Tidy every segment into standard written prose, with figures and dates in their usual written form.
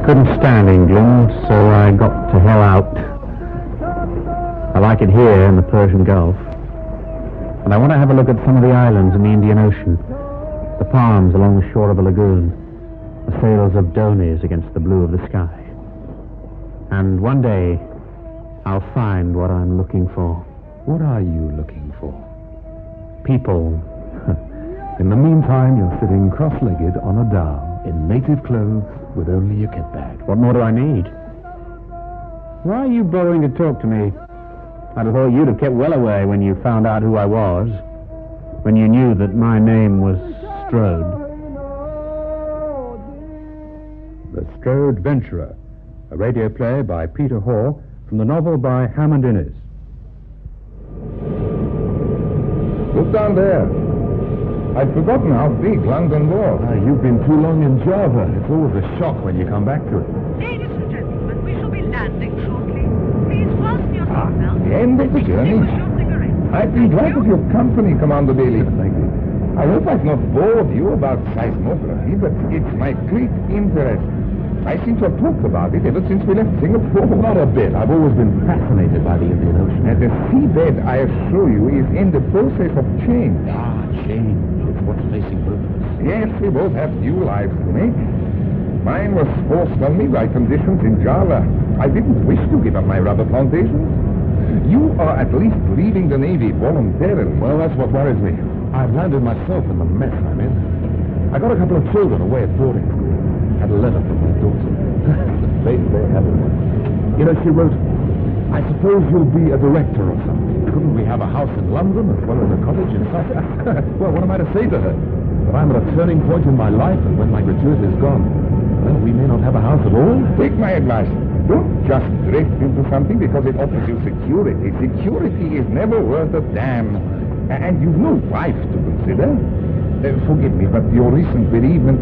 couldn't stand England, so I got to hell out. I like it here in the Persian Gulf. And I want to have a look at some of the islands in the Indian Ocean. The palms along the shore of a lagoon. The sails of dhonis against the blue of the sky. And one day, I'll find what I'm looking for. What are you looking for? People. In the meantime, you're sitting cross-legged on a dhow in native clothes with only your kit bag. What more do I need? Why are you bothering to talk to me? I'd have thought you'd have kept well away when you found out who I was. When you knew that my name was Strode. The Strode Venturer, a radio play by Peter Hoare from the novel by Hammond Innes. Look down there. I'd forgotten how big London was. You've been too long in Java. It's always a shock when you come back to it. Ladies and gentlemen, we shall be landing shortly. Please fasten your seatbelts. The end of the journey. I've been glad of your company, Commander Bailey. Thank you. I hope I've not bored you about seismography, but it's my great interest. I seem to have talked about it ever since we left Singapore. Not a bit. I've always been fascinated by the Indian Ocean. And the seabed, I assure you, is in the process of change. Change. It's what's facing both of us. Yes, we both have new lives to make. Mine was forced on me by conditions in Java. I didn't wish to give up my rubber plantations. You are at least leaving the Navy voluntarily. Well, that's what worries me. I've landed myself in the mess I'm in. I got a couple of children away at boarding school. Had a letter from my daughter. The fate they have in them. You know, she wrote, I suppose you'll be a director or something. Couldn't we have a house in London as well as a cottage in Sussex? Well, what am I to say to her? That I'm at a turning point in my life, and when my gratuity is gone, well, we may not have a house at all. Take my advice. Don't just drift into something because it offers you security. Security is never worth a damn. And you've no wife to consider. Forgive me, but your recent bereavement,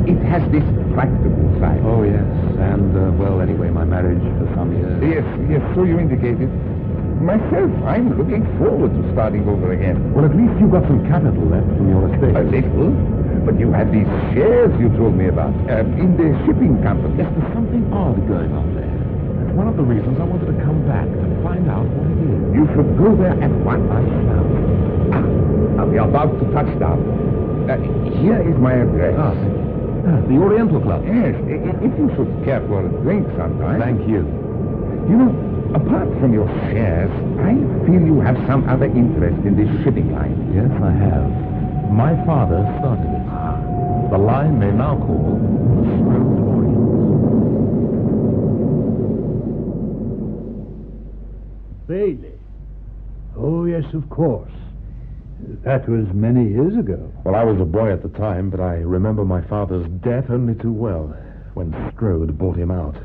it has this practical side. Oh, yes. And, well, anyway, my marriage for some years. Yes, so you indicated. Myself, I'm looking forward to starting over again. Well, at least you've got some capital left from your estate. A little? But you had these shares you told me about, in the shipping company. Yes, there's something odd going on there. That's one of the reasons I wanted to come back to find out what it is. You should go there at once. I shall. We are about to touch down. Here is my address. Thank you. The Oriental Club. Yes, if you should care for a drink sometime. Thank you. You know, apart from your shares, I feel you have some other interest in this shipping line. Yes, I have. My father started it. The line they now call the Strode Orient. Bailey. Oh, yes, of course. That was many years ago. Well, I was a boy at the time, but I remember my father's death only too well, when Strode bought him out.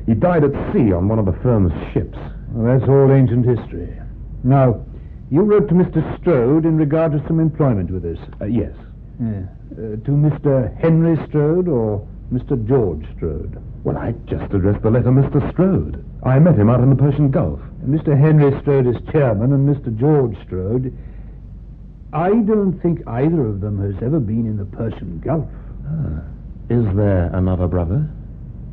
He died at sea on one of the firm's ships. Well, that's all ancient history. Now, you wrote to Mr. Strode in regard to some employment with us. Yes. To Mr. Henry Strode or Mr. George Strode? Well, I just addressed the letter Mr. Strode. I met him out in the Persian Gulf. Mr. Henry Strode is chairman, and Mr. George Strode... I don't think either of them has ever been in the Persian Gulf. Is there another brother?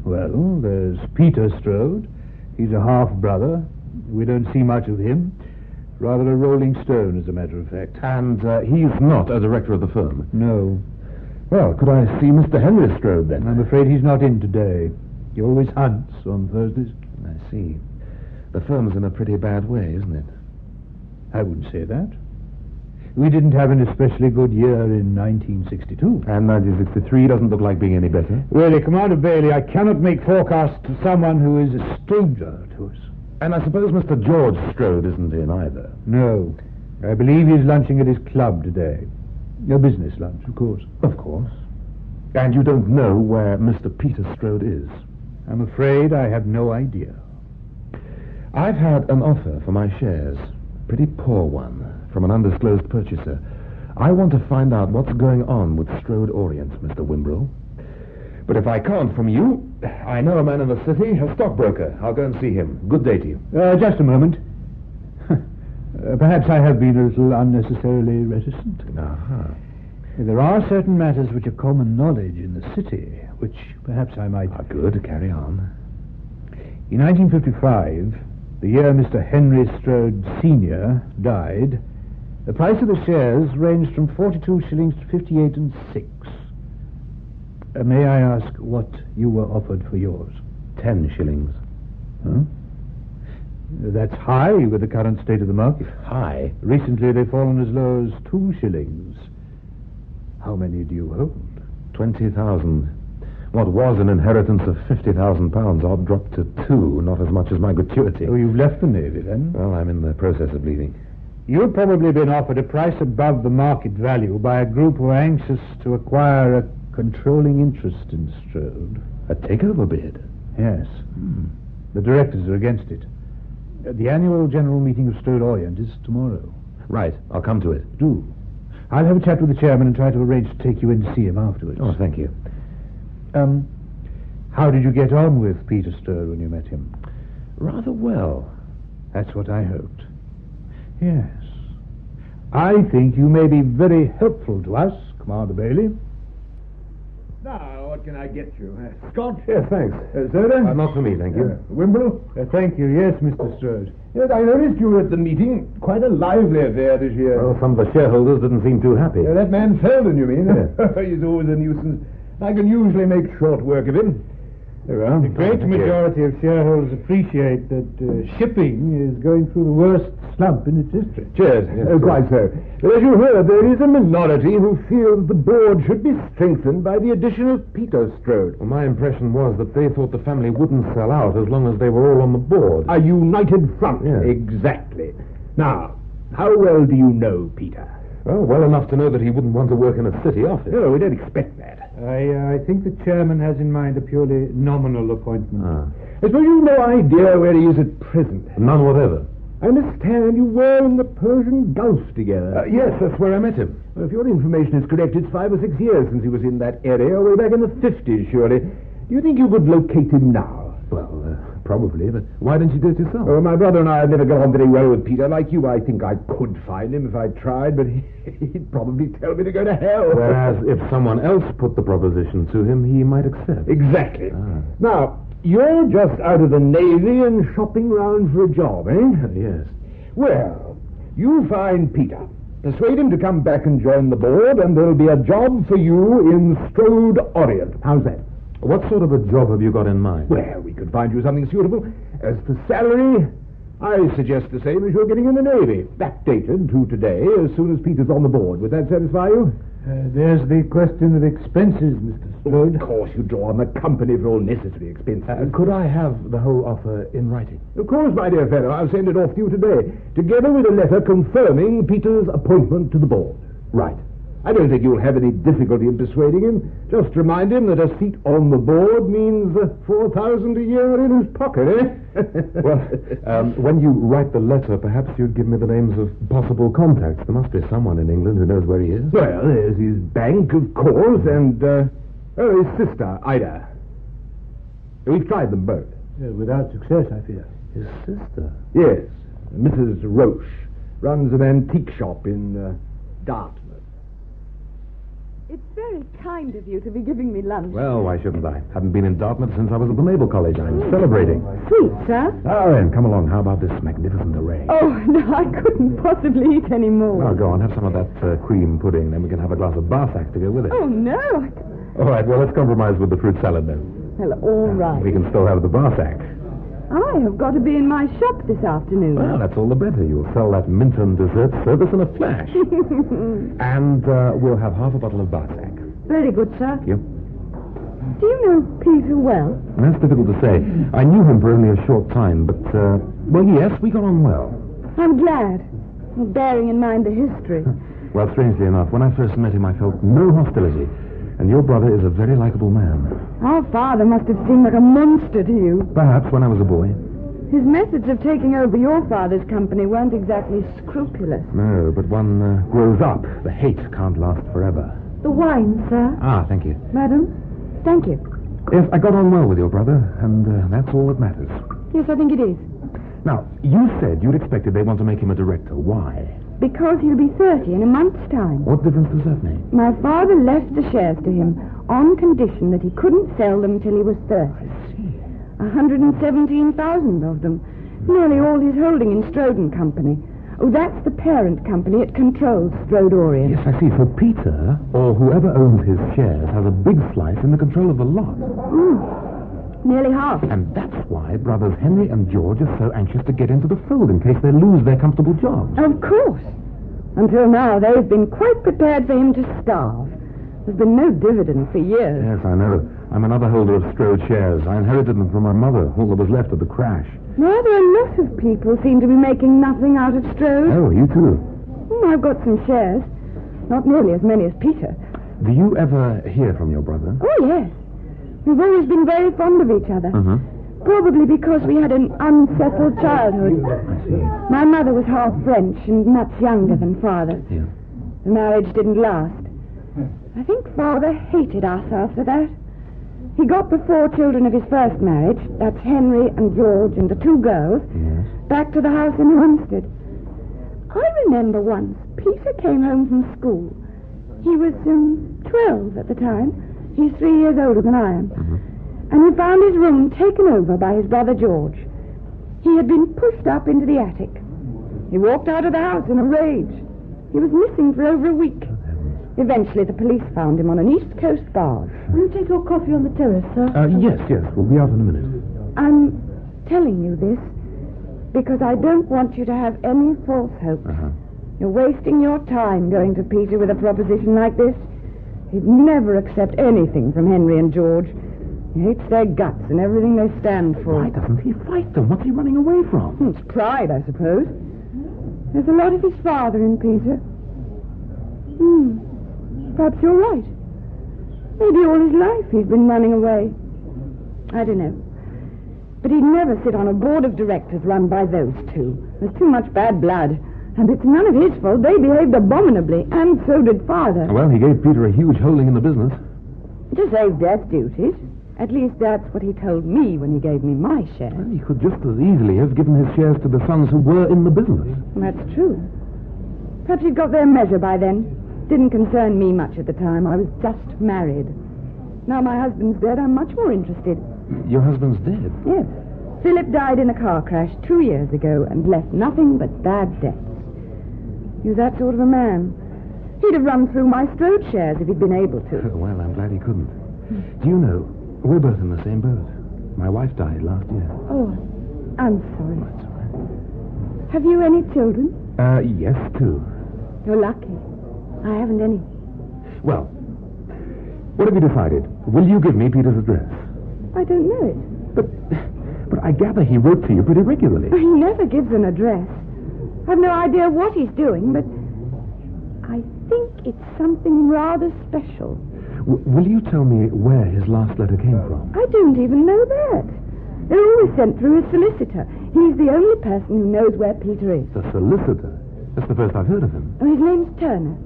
Well, there's Peter Strode. He's a half-brother. We don't see much of him. Rather a rolling stone, as a matter of fact. And he's not a director of the firm? No. Well, could I see Mr. Henry Strode, then? I'm afraid he's not in today. He always hunts on Thursdays. I see. The firm's in a pretty bad way, isn't it? I wouldn't say that. We didn't have an especially good year in 1962. And 1963 doesn't look like being any better. Really, Commander Bailey, I cannot make forecasts to someone who is a stranger to us. And I suppose Mr. George Strode isn't in either. No. I believe he's lunching at his club today. A business lunch, of course. Of course. And you don't know where Mr. Peter Strode is? I'm afraid I have no idea. I've had an offer for my shares. Pretty poor one. From an undisclosed purchaser. I want to find out what's going on with Strode Orient, Mr. Whimbrill. But if I can't from you, I know a man in the city, a stockbroker. I'll go and see him. Good day to you. Just a moment. Perhaps I have been a little unnecessarily reticent. There are certain matters which are common knowledge in the city, which perhaps I might... Good, carry on. In 1955, the year Mr. Henry Strode Sr. died, the price of the shares ranged from 42 shillings to 58 and 6. May I ask what you were offered for yours? 10 shillings. Huh? That's high with the current state of the market. High? Recently they've fallen as low as 2 shillings. How many do you hold? 20,000. What was an inheritance of £50,000 I've dropped to 2, not as much as my gratuity. Oh, you've left the Navy, then? Well, I'm in the process of leaving. You've probably been offered a price above the market value by a group who are anxious to acquire a controlling interest in Strode. A takeover bid? Yes. The directors are against it. The annual general meeting of Stode Orient is tomorrow. Right, I'll come to it. Do. I'll have a chat with the chairman and try to arrange to take you in to see him afterwards. Oh, thank you. How did you get on with Peter Strode when you met him? Rather well. That's what I hoped. Yes. I think you may be very helpful to us, Commander Bailey. Now, what can I get you? Scott? Yes, thanks. Soda? Not for me, thank you. Whimbrill? Thank you. Yes, Mr. Strode. Yes, I noticed you were at the meeting. Quite a lively affair this year. Well, some of the shareholders didn't seem too happy. That man Selden, you mean? Yeah. He's always a nuisance. I can usually make short work of him. There we are. The great majority of shareholders appreciate that shipping is going through the worst slump in its history. Cheers. Yes, Quite so. But as you heard, there is a minority who feel that the board should be strengthened by the addition of Peter Strode. Well, my impression was that they thought the family wouldn't sell out as long as they were all on the board. A united front. Yeah. Exactly. Now, how well do you know Peter? Well enough to know that he wouldn't want to work in a city office. No, we don't expect that. I think the chairman has in mind a purely nominal appointment. I suppose you've no idea where he is at present. None whatever. I understand you were in the Persian Gulf together. Yes, that's where I met him. Well, if your information is correct, it's 5 or 6 years since he was in that area, way back in the 50s, surely. Do you think you could locate him now? Well, probably, but why didn't you do it yourself? Oh, my brother and I have never got on very well with Peter. Like you, I think I could find him if I tried, but he'd probably tell me to go to hell. Whereas if someone else put the proposition to him, he might accept. Exactly. Now, you're just out of the Navy and shopping round for a job, eh? Yes. Well, you find Peter. Persuade him to come back and join the board, and there'll be a job for you in Strode Orient. How's that? What sort of a job have you got in mind? Well, we could find you something suitable. As for salary, I suggest the same as you're getting in the Navy. Backdated to today, as soon as Peter's on the board. Would that satisfy you? There's the question of expenses, Mr. Strode. Of course, you draw on the company for all necessary expenses. Could I have the whole offer in writing? Of course, my dear fellow. I'll send it off to you today, together with a letter confirming Peter's appointment to the board. Right. I don't think you'll have any difficulty in persuading him. Just remind him that a seat on the board means $4,000 a year in his pocket, eh? Well, when you write the letter, perhaps you'd give me the names of possible contacts. There must be someone in England who knows where he is. Well, there's his bank, of course, and his sister, Ida. We've tried them both. Without success, I fear. His sister? Yes, Mrs. Roche runs an antique shop in Dartmouth. It's very kind of you to be giving me lunch. Well, why shouldn't I? Haven't been in Dartmouth since I was at the Naval College. I'm celebrating. Sweet, sir. Oh, then, come along. How about this magnificent array? Oh, no, I couldn't possibly eat any more. Well, go on. Have some of that cream pudding. Then we can have a glass of Barsac to go with it. Oh, no. All right, well, let's compromise with the fruit salad, then. Well, all right. We can still have the Barsac. I have got to be in my shop this afternoon. Well, that's all the better. You'll sell that Minton dessert service in a flash. And we'll have half a bottle of Barsac. Very good, sir. Thank you. Do you know Peter well? That's difficult to say. I knew him for only a short time, but, well, yes, we got on well. I'm glad. Well, bearing in mind the history. Well, strangely enough, when I first met him, I felt no hostility. And your brother is a very likable man. Our father must have seemed like a monster to you. Perhaps when I was a boy. His methods of taking over your father's company weren't exactly scrupulous. No, but one grows up. The hate can't last forever. The wine, sir. Ah, thank you. Madam, thank you. Yes, I got on well with your brother, and that's all that matters. Yes, I think it is. Now, you said you'd expected they want to make him a director. Why? Because he'll be 30 in a month's time. What difference does that make? My father left the shares to him on condition that he couldn't sell them till he was 30. I see. 117,000 of them. Nearly all his holding in Strode and Company. Oh, that's the parent company. It controls Strode Orient. Yes, I see. So Peter, or whoever owns his shares, has a big slice in the control of the lot. Nearly half. And that's why brothers Henry and George are so anxious to get into the fold in case they lose their comfortable jobs. Of course. Until now, they've been quite prepared for him to starve. There's been no dividend for years. Yes, I know. I'm another holder of Strode shares. I inherited them from my mother, all that was left of the crash. Rather a lot of people seem to be making nothing out of Strode. Oh, you too? I've got some shares. Not nearly as many as Peter. Do you ever hear from your brother? Oh, yes. We've always been very fond of each other. Probably because we had an unsettled childhood. I see. My mother was half French and much younger than Father. Yeah. The marriage didn't last. I think Father hated us after that. He got the 4 children of his first marriage, that's Henry and George and the 2 girls, Yes. back to the house in Hampstead. I remember once Peter came home from school. He was 12 at the time. He's 3 years older than I am. And he found his room taken over by his brother George. He had been pushed up into the attic. He walked out of the house in a rage. He was missing for over a week. Eventually the police found him on an East Coast barge. Will you take your coffee on the terrace, sir? Yes. We'll be out in a minute. I'm telling you this because I don't want you to have any false hopes. You're wasting your time going to Peter with a proposition like this. He'd never accept anything from Henry and George. He hates their guts and everything they stand for. Why doesn't he fight them? What's he running away from? It's pride, I suppose. There's a lot of his father in Peter. Perhaps you're right. Maybe all his life he's been running away. I don't know. But he'd never sit on a board of directors run by those 2. There's too much bad blood. And it's none of his fault. They behaved abominably, and so did Father. Well, he gave Peter a huge holding in the business. To save death duties. At least that's what he told me when he gave me my share. Well, he could just as easily have given his shares to the sons who were in the business. That's true. Perhaps he'd got their measure by then. Didn't concern me much at the time. I was just married. Now my husband's dead, I'm much more interested. Your husband's dead? Yes. Philip died in a car crash 2 years ago and left nothing but bad debts. He was that sort of a man. He'd have run through my Strode shares if he'd been able to. Well, I'm glad he couldn't. Do you know, we're both in the same boat. My wife died last year. Oh, I'm sorry. That's all right. Have you any children? Yes, 2. You're lucky. I haven't any. Well, what have you decided? Will you give me Peter's address? I don't know it. But I gather he wrote to you pretty regularly. He never gives an address. I've no idea what he's doing, but I think it's something rather special. Will you tell me where his last letter came from? I don't even know that. They're always sent through his solicitor. He's the only person who knows where Peter is. The solicitor? That's the first I've heard of him. Oh, his name's Turner.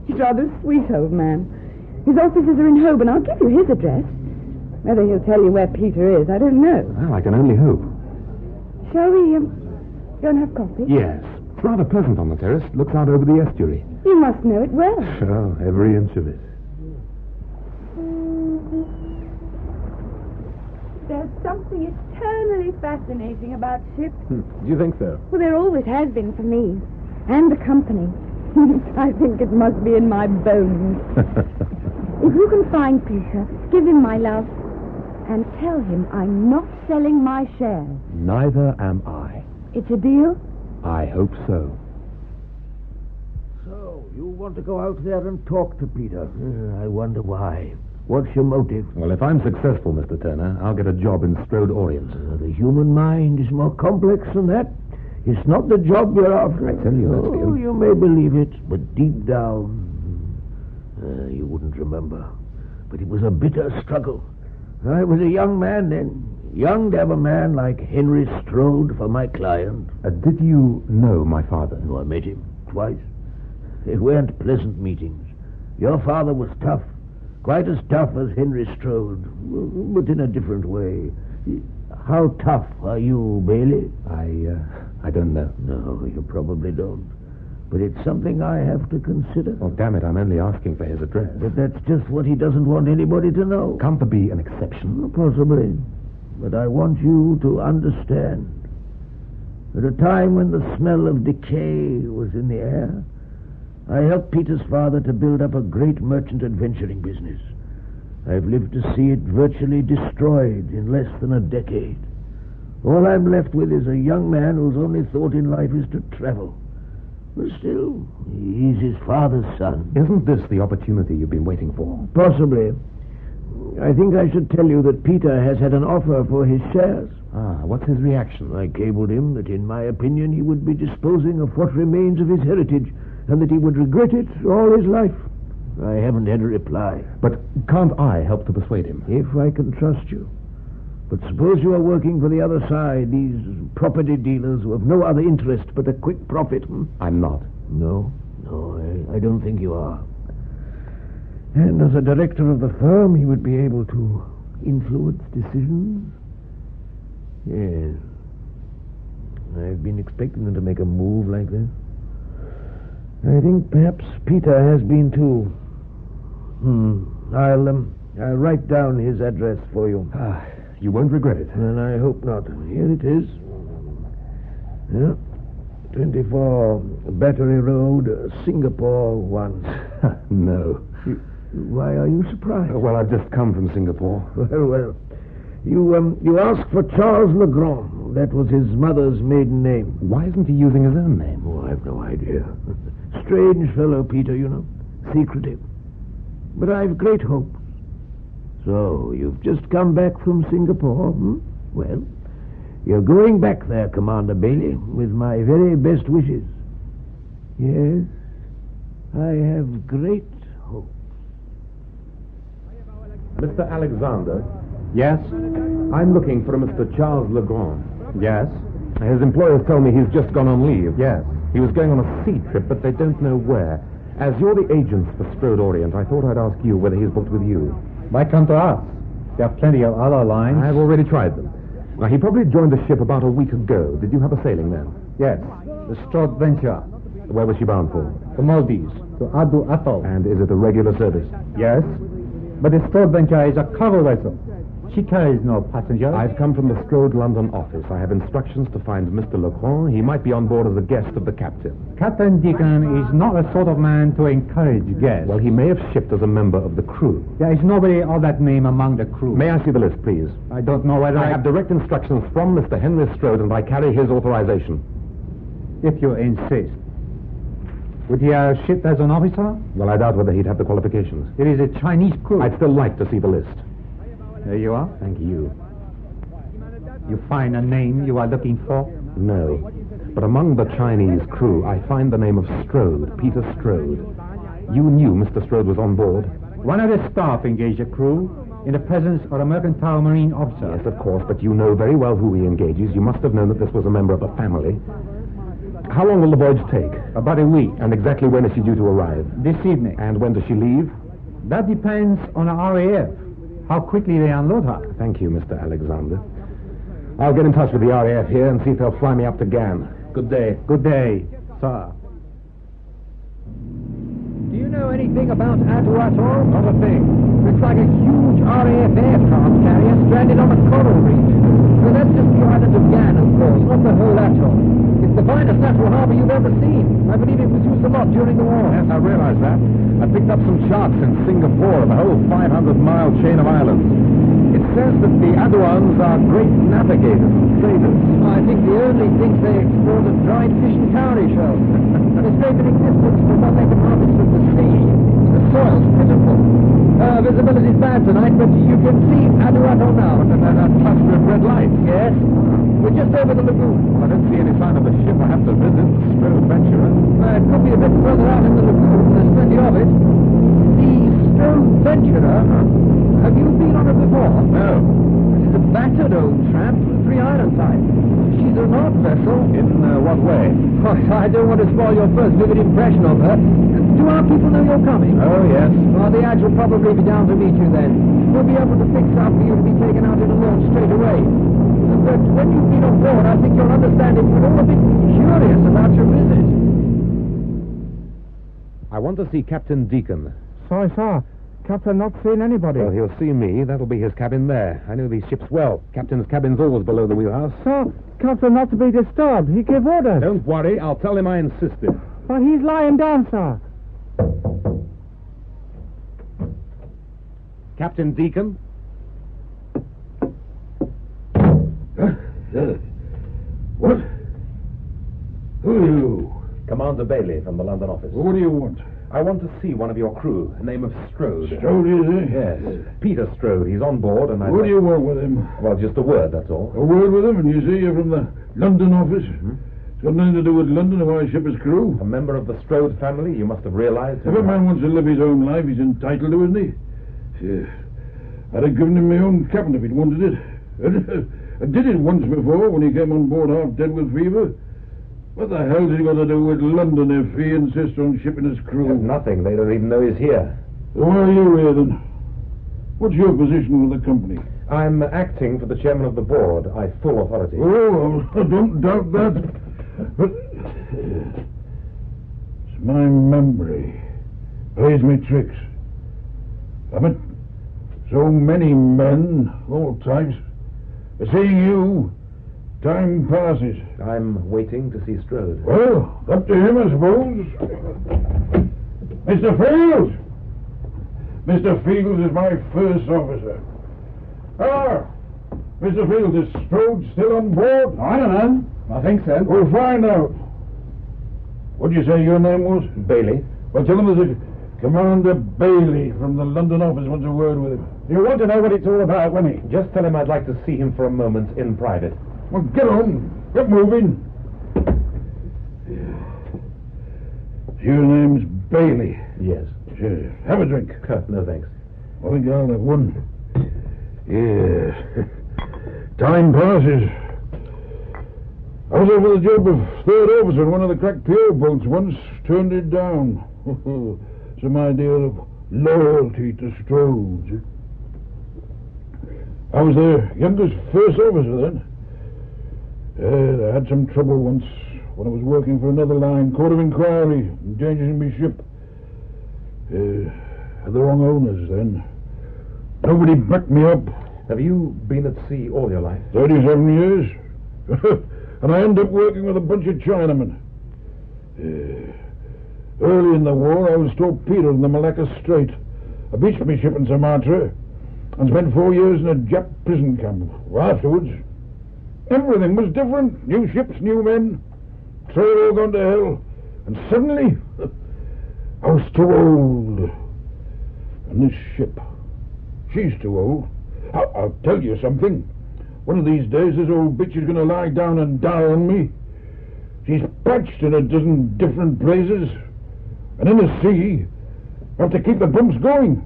He's rather a sweet old man. His offices are in Holborn. I'll give you his address. Whether he'll tell you where Peter is, I don't know. Well, I can only hope. Shall we go and have coffee? Yes. It's rather pleasant on the terrace. Looks out over the estuary. You must know it well. Oh, every inch of it. There's something eternally fascinating about ships. Do you think so? Well, there always has been for me. And the company. I think it must be in my bones. If you can find Peter, give him my love. And tell him I'm not selling my shares. Neither am I. It's a deal? I hope so. So, you want to go out there and talk to Peter? I wonder why. What's your motive? Well, if I'm successful, Mr. Turner, I'll get a job in Strode Orient. The human mind is more complex than that. It's not the job you're after. I tell you, that's the... Oh, you may believe it, but deep down... you wouldn't remember. But it was a bitter struggle. I was a young man then. Young to have a man like Henry Strode for my client. Did you know my father? No, I met him twice. They weren't pleasant meetings. Your father was tough. Quite as tough as Henry Strode, but in a different way. How tough are you, Bailey? I don't know. No, you probably don't. But it's something I have to consider. Oh, damn it, I'm only asking for his address. But that's just what he doesn't want anybody to know. Can't there be an exception? Possibly. But I want you to understand. At a time when the smell of decay was in the air, I helped Peter's father to build up a great merchant adventuring business. I've lived to see it virtually destroyed in less than a decade. All I'm left with is a young man whose only thought in life is to travel. But still, he's his father's son. Isn't this the opportunity you've been waiting for? Possibly. I think I should tell you that Peter has had an offer for his shares. Ah, what's his reaction? I cabled him that, in my opinion, he would be disposing of what remains of his heritage, and that he would regret it all his life. I haven't had a reply. But can't I help to persuade him? If I can trust you. But suppose you are working for the other side, these property dealers who have no other interest but a quick profit. I'm not. No, I don't think you are. And as a director of the firm, he would be able to influence decisions. Yes. I've been expecting them to make a move like this. I think perhaps Peter has been too. I'll write down his address for you. You won't regret it. And I hope not. Here it is. Yeah. 24 Battery Road, Singapore 1. No. Why are you surprised? Well, I've just come from Singapore. Well. You asked for Charles Legrand. That was his mother's maiden name. Why isn't he using his own name? Oh, I've no idea. Strange fellow, Peter, you know. Secretive. But I've great hopes. So, you've just come back from Singapore, Well, you're going back there, Commander Bailey, with my very best wishes. Yes, I have great hope. Mr. Alexander? Yes? I'm looking for a Mr. Charles Legrand. Yes? His employers tell me he's just gone on leave. Yes. He was going on a sea trip, but they don't know where. As you're the agents for Strode Orient, I thought I'd ask you whether he's booked with you. Why come to us? There are plenty of other lines. I've already tried them. Now, he probably joined the ship about a week ago. Did you have a sailing then? Yes. The Strode venture. Where was she bound for? The Maldives. To Adduan Atoll. And is it a regular service? Yes. But the Strode venture is a cargo vessel. She carries no passengers. I've come from the Strode London office. I have instructions to find Mr. Legrand. He might be on board as a guest of the captain. Captain Deacon is not the sort of man to encourage guests. Well, he may have shipped as a member of the crew. There is nobody of that name among the crew. May I see the list, please? I don't know whether I have direct instructions from Mr. Henry Strode, and I carry his authorization. If you insist. Would he have shipped as an officer? Well, I doubt whether he'd have the qualifications. It is a Chinese crew. I'd still like to see the list. There you are. Thank you. You find a name you are looking for? No. But among the Chinese crew, I find the name of Strode, Peter Strode. You knew Mr. Strode was on board? One of the staff engaged the crew in the presence of a mercantile marine officer. Yes, of course, but you know very well who he engages. You must have known that this was a member of a family. How long will the voyage take? About a week. And exactly when is she due to arrive? This evening. And when does she leave? That depends on the R.A.F. How quickly they unload her. Thank you, Mr. Alexander. I'll get in touch with the R.A.F. here and see if they'll fly me up to Gan. Good day. Good day, sir. Do you know anything about Adduan at all? Not a thing. Looks like a huge R.A.F. aircraft carrier stranded on a coral reef. So that's just the island of Gan, of course, not the whole atoll. It's the finest natural harbor you've ever seen. I believe it was used a lot during the war. Yes, I realize that. I picked up some charts in Singapore of the whole 500-mile chain of islands. It says that the Adduans are great navigators and traders. I think the only things they export are dried fish and cowrie shells. They scrape in existence from what they can harvest from the sea. The soil's pitiful. Visibility's bad tonight, but you can see Adduan now. And that cluster of red lights. Yes. We're just over the lagoon. I don't see any sign of the ship I have to visit, the Strode Venturer. It could be a bit further out in the lagoon. There's plenty of it. The Strode Venturer. Have you been on it before? No. It is a battered old tramp, 3-island type. She's an odd vessel. In what way? Oh, I don't want to spoil your first vivid impression of her. Do our people know you're coming? Oh, yes. Well, the Adge will probably be down to meet you then. We'll be able to fix up for you to be taken out in a launch straight away. But when you've been on board, I think you'll understand if you're all a bit curious about your visit. I want to see Captain Deacon. Sorry, sir. Captain not seen anybody. Well, he'll see me. That'll be his cabin there. I know these ships well. Captain's cabin's always below the wheelhouse. Sir, Captain not to be disturbed. He gave orders. Don't worry. I'll tell him I insisted. But he's lying down, sir. Captain Deacon? What? Who are you? Commander Bailey from the London office. What do you want? I want to see one of your crew, the name of Strode. Strode, is he? Yes. Peter Strode. He's on board, and I... What do you want with him? Well, just a word, that's all. A word with him, and you say you're from the London office? It's got nothing to do with London or my ship is crew. A member of the Strode family, you must have realized. If a man wants to live his own life, he's entitled to, isn't he? Yeah. I'd have given him my own cabin if he'd wanted it. I did it once before when he came on board half dead with fever. What the hell's he got to do with London if he insists on shipping his crew? Nothing. They don't even know he's here. Why are you here, then? What's your position with the company? I'm acting for the chairman of the board. I've full authority. Oh, I don't doubt that. But it's my memory. Plays me tricks. I met so many men, all types. Seeing you, time passes. I'm waiting to see Strode. Well, up to him, I suppose. Mr. Fields! Mr. Fields is my first officer. Ah! Mr. Fields, is Strode still on board? I don't know. I think so. We'll find out. What did you say your name was? Bailey. Well, tell him there's a Commander Bailey from the London office wants a word with him. You want to know what it's all about, won't he? Just tell him I'd like to see him for a moment in private. Well, get on. Get moving. Your name's Bailey. Yes. Sure. Have a drink. No, thanks. I think I'll have one. Yes. Time passes. I was over the job of third officer in one of the cracked PO boats once. Turned it down. Some idea of loyalty to Strode. I was their youngest first officer then. I had some trouble once when I was working for another line, court of inquiry, endangering my ship. Had the wrong owners then. Nobody backed me up. Have you been at sea all your life? 37 years. And I ended up working with a bunch of Chinamen. Early in the war, I was torpedoed in the Malacca Strait. I beached my ship in Sumatra and spent 4 years in a Jap prison camp. Afterwards, everything was different. New ships, new men. Trade all gone to hell. And suddenly, I was too old. And this ship, she's too old. I'll tell you something. One of these days, this old bitch is going to lie down and die on me. She's patched in a dozen different places. And in the sea, I have to keep the pumps going.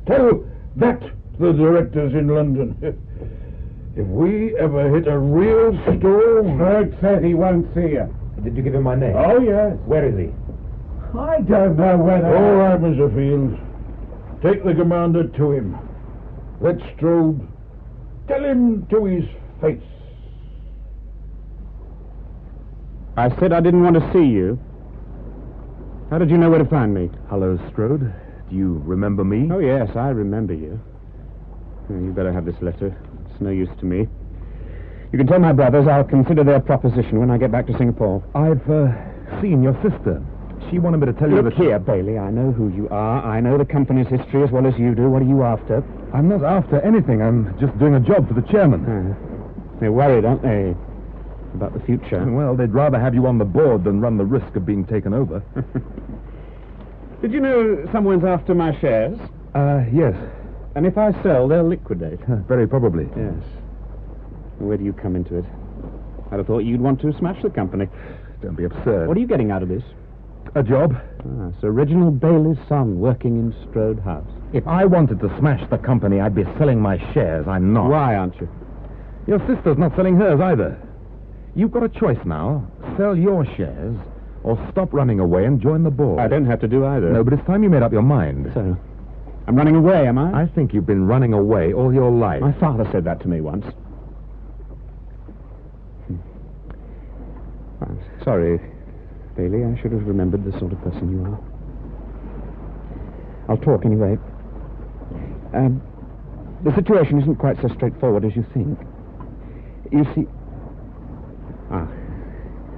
Tell that to the directors in London. If we ever hit a real storm... Strode says he won't see you. Did you give him my name? Oh, yes. Where is he? I don't know whether... All right, Mr. Fields. Take the commander to him. Let Strode... Tell him to his face. I said I didn't want to see you. How did you know where to find me? Hello, Strode. Do you remember me? Oh, yes, I remember you. You better have this letter. It's no use to me. You can tell my brothers I'll consider their proposition when I get back to Singapore. I've seen your sister. She wanted me to tell you Look that... here, Bailey. I know who you are. I know the company's history as well as you do. What are you after? I'm not after anything. I'm just doing a job for the chairman. They're worried, aren't they? About the future. Well, they'd rather have you on the board than run the risk of being taken over. Did you know someone's after my shares? Yes. And if I sell, they'll liquidate. Very probably. Yes. Where do you come into it? I'd have thought you'd want to smash the company. Don't be absurd. What are you getting out of this? A job. Sir Reginald Bailey's son working in Strode House. If I wanted to smash the company, I'd be selling my shares. I'm not. Why aren't you? Your sister's not selling hers either. You've got a choice now. Sell your shares or stop running away and join the board. I don't have to do either. No, but it's time you made up your mind. So, I'm running away, am I? I think you've been running away all your life. My father said that to me once. I'm sorry, Bailey. I should have remembered the sort of person you are. I'll talk anyway. The situation isn't quite so straightforward as you think. You see...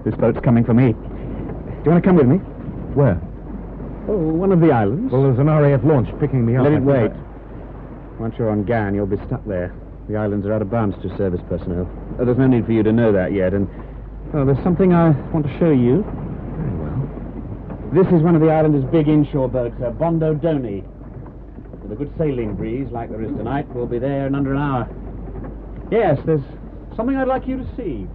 this boat's coming for me. Do you want to come with me? Where? Oh, one of the islands. Well, there's an R.A.F. launch picking me up. Let it wait. Once you're on Gan, you'll be stuck there. The islands are out of bounds to service personnel. There's no need for you to know that yet, and... Oh, there's something I want to show you. Very well. This is one of the islanders' big inshore boats, a Bondo Doni. With a good sailing breeze, like there is tonight, we'll be there in under an hour. Yes, there's something I'd like you to see.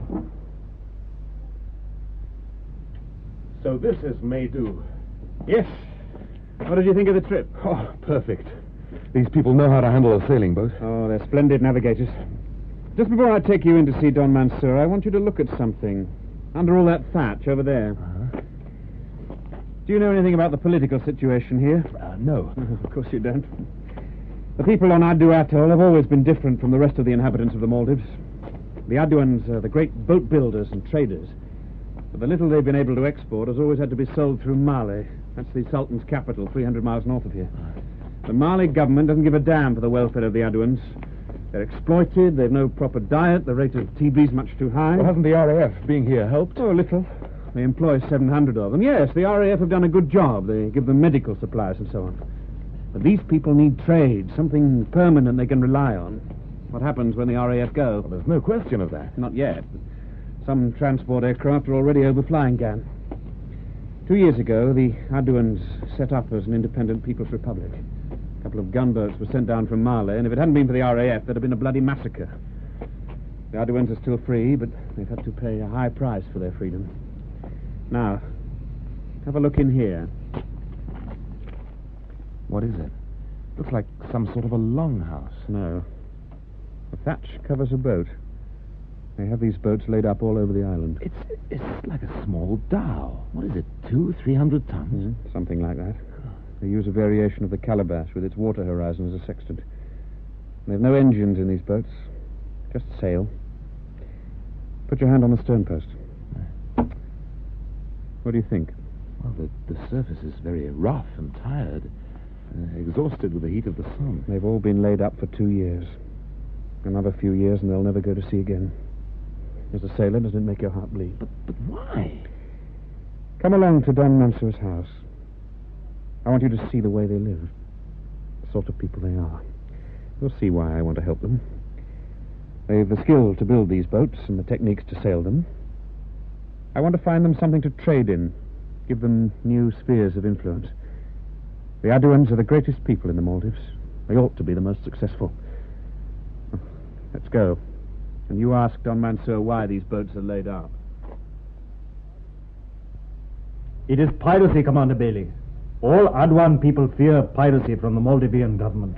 So this is May do. Yes. What did you think of the trip? Oh, perfect. These people know how to handle a sailing boat. Oh, they're splendid navigators. Just before I take you in to see Don Mansoor, I want you to look at something. Under all that thatch over there. Uh-huh. Do you know anything about the political situation here? No. Of course you don't. The people on Addu Atoll have always been different from the rest of the inhabitants of the Maldives. The Adduans are the great boat builders and traders. But the little they've been able to export has always had to be sold through Male. That's the Sultan's capital, 300 miles north of here. The Mali government doesn't give a damn for the welfare of the Adduans. They're exploited, they've no proper diet, the rate of TB's much too high. Well, hasn't the R.A.F. being here helped? Oh, a little. They employ 700 of them. Yes, the R.A.F. have done a good job. They give them medical supplies and so on. But these people need trade, something permanent they can rely on. What happens when the R.A.F. go? Well, there's no question of that. Not yet. Some transport aircraft are already overflying Gan. 2 years ago, the Adduans set up as an independent People's Republic. A couple of gunboats were sent down from Male, and if it hadn't been for the R.A.F., there'd have been a bloody massacre. The Adduans are still free, but they've had to pay a high price for their freedom. Now, have a look in here. What is it? Looks like some sort of a longhouse. No. The thatch covers a boat. They have these boats laid up all over the island. It's like a small dhow. What is it, 200-300 tons? Something like that. They use a variation of the calabash with its water horizon as a sextant. They have no engines in these boats, just sail. Put your hand on the stern post. What do you think? Well, the surface is very rough and tired, exhausted with the heat of the sun. They've all been laid up for 2 years. Another few years and they'll never go to sea again. As a sailor, doesn't it make your heart bleed? But why? Come along to Don Mansoor's house. I want you to see the way they live. The sort of people they are. You'll see why I want to help them. They've the skill to build these boats and the techniques to sail them. I want to find them something to trade in. Give them new spheres of influence. The Adduans are the greatest people in the Maldives. They ought to be the most successful. Let's go. And you ask Don Mansoor why these boats are laid up. It is piracy, Commander Bailey. All Adduan people fear piracy from the Maldivian government.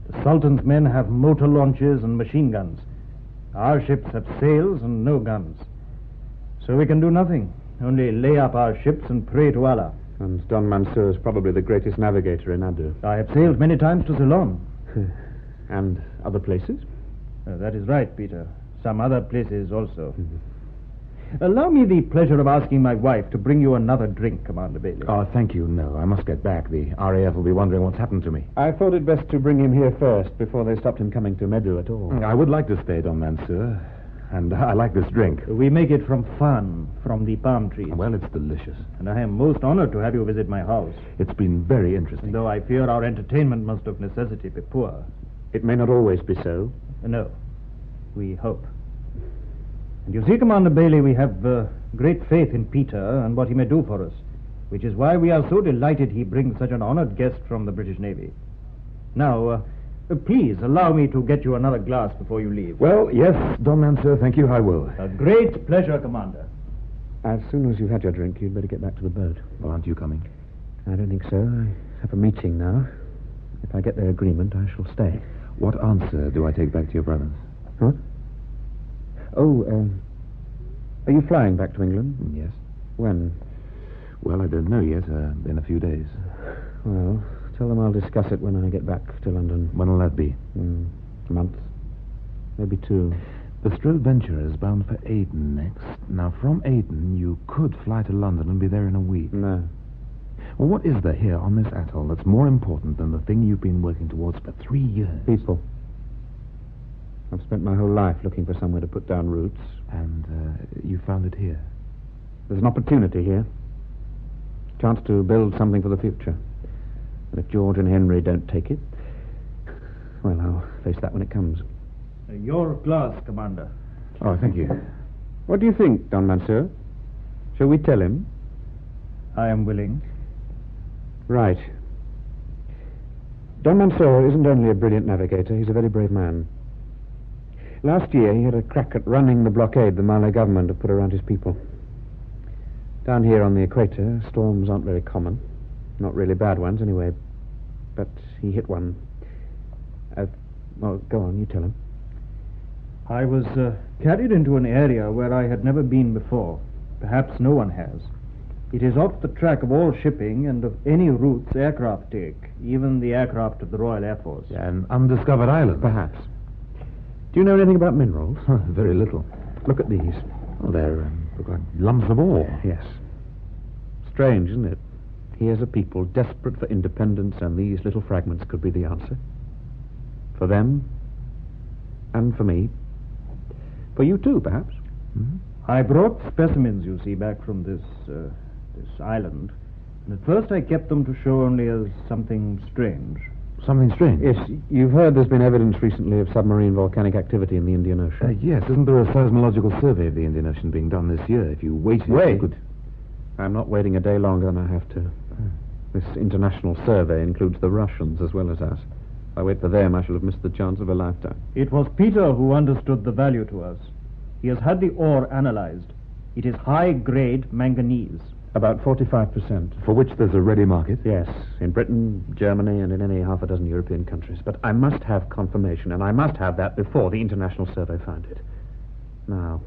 The Sultan's men have motor launches and machine guns. Our ships have sails and no guns. So we can do nothing, only lay up our ships and pray to Allah. And Don Mansoor is probably the greatest navigator in Addu. I have sailed many times to Ceylon. And other places? That is right, Peter. Some other places also. Allow me the pleasure of asking my wife to bring you another drink, Commander Bailey. Oh, thank you. No, I must get back. The R.A.F. will be wondering what's happened to me. I thought it best to bring him here first before they stopped him coming to Medu at all. I would like to stay, Don Mansoor. And I like this drink. We make it from fan, from the palm trees. Well, it's delicious. And I am most honored to have you visit my house. It's been very interesting. Though I fear our entertainment must of necessity be poor. It may not always be so. No. We hope. And you see, Commander Bailey, we have great faith in Peter and what he may do for us, which is why we are so delighted he brings such an honored guest from the British Navy. Now, please allow me to get you another glass before you leave. Well, yes, Don Mansoor, thank you, I will. A great pleasure, Commander. As soon as you've had your drink, you'd better get back to the boat. Well, aren't you coming? I don't think so. I have a meeting now. If I get their agreement, I shall stay. What answer do I take back to your brothers? Huh? Oh, are you flying back to England? Yes. When? Well, I don't know yet. In a few days. Well, tell them I'll discuss it when I get back to London. When will that be? A month. Maybe 2. The Strode venture is bound for Aden next. Now, from Aden, you could fly to London and be there in a week. No. Well, what is there here on this atoll that's more important than the thing you've been working towards for 3 years? People. I've spent my whole life looking for somewhere to put down roots. And you found it here? There's an opportunity here. Chance to build something for the future. And if George and Henry don't take it, well, I'll face that when it comes. Your glass, Commander. Oh, thank you. What do you think, Don Mansoor? Shall we tell him? I am willing. Right. Don Mansoor isn't only a brilliant navigator, he's a very brave man. Last year, he had a crack at running the blockade the Malay government have put around his people. Down here on the equator, storms aren't very common. Not really bad ones, anyway. But he hit one. Well, go on, you tell him. I was carried into an area where I had never been before. Perhaps no one has. It is off the track of all shipping and of any routes aircraft take, even the aircraft of the Royal Air Force. Yeah, an undiscovered island. Perhaps. Do you know anything about minerals? Very little. Look at these. Oh, they're look like lumps of ore. Yes. Strange, isn't it? Here's a people desperate for independence, and these little fragments could be the answer. For them, and for me. For you too, perhaps. Mm-hmm. I brought specimens, you see, back from this island. And at first I kept them to show only as something strange. Something strange? Yes, you've heard there's been evidence recently of submarine volcanic activity in the Indian Ocean. Yes, isn't there a seismological survey of the Indian Ocean being done this year? If you waited... Wait? You could... I'm not waiting a day longer than I have to. This international survey includes the Russians as well as us. If I wait for them, I shall have missed the chance of a lifetime. It was Peter who understood the value to us. He has had the ore analyzed. It is high-grade manganese. About 45%. For which there's a ready market? Yes, in Britain, Germany, and in any half a dozen European countries. But I must have confirmation, and I must have that before the international survey found it. Now,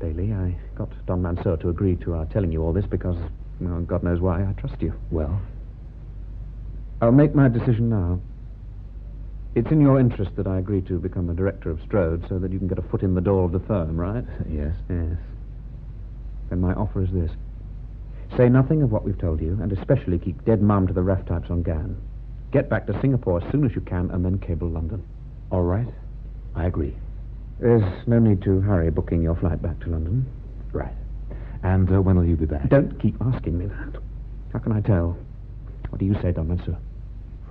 Bailey, I got Don Mansoor to agree to our telling you all this because, well, God knows why, I trust you. Well? I'll make my decision now. It's in your interest that I agree to become the director of Strode so that you can get a foot in the door of the firm, right? Yes. Yes. Then my offer is this. Say nothing of what we've told you, and especially keep dead mum to the RAF types on Gan. Get back to Singapore as soon as you can, and then cable London. All right. I agree. There's no need to hurry booking your flight back to London. Right. And when will you be back? Don't keep asking me that. How can I tell? What do you say, Don Mansoor?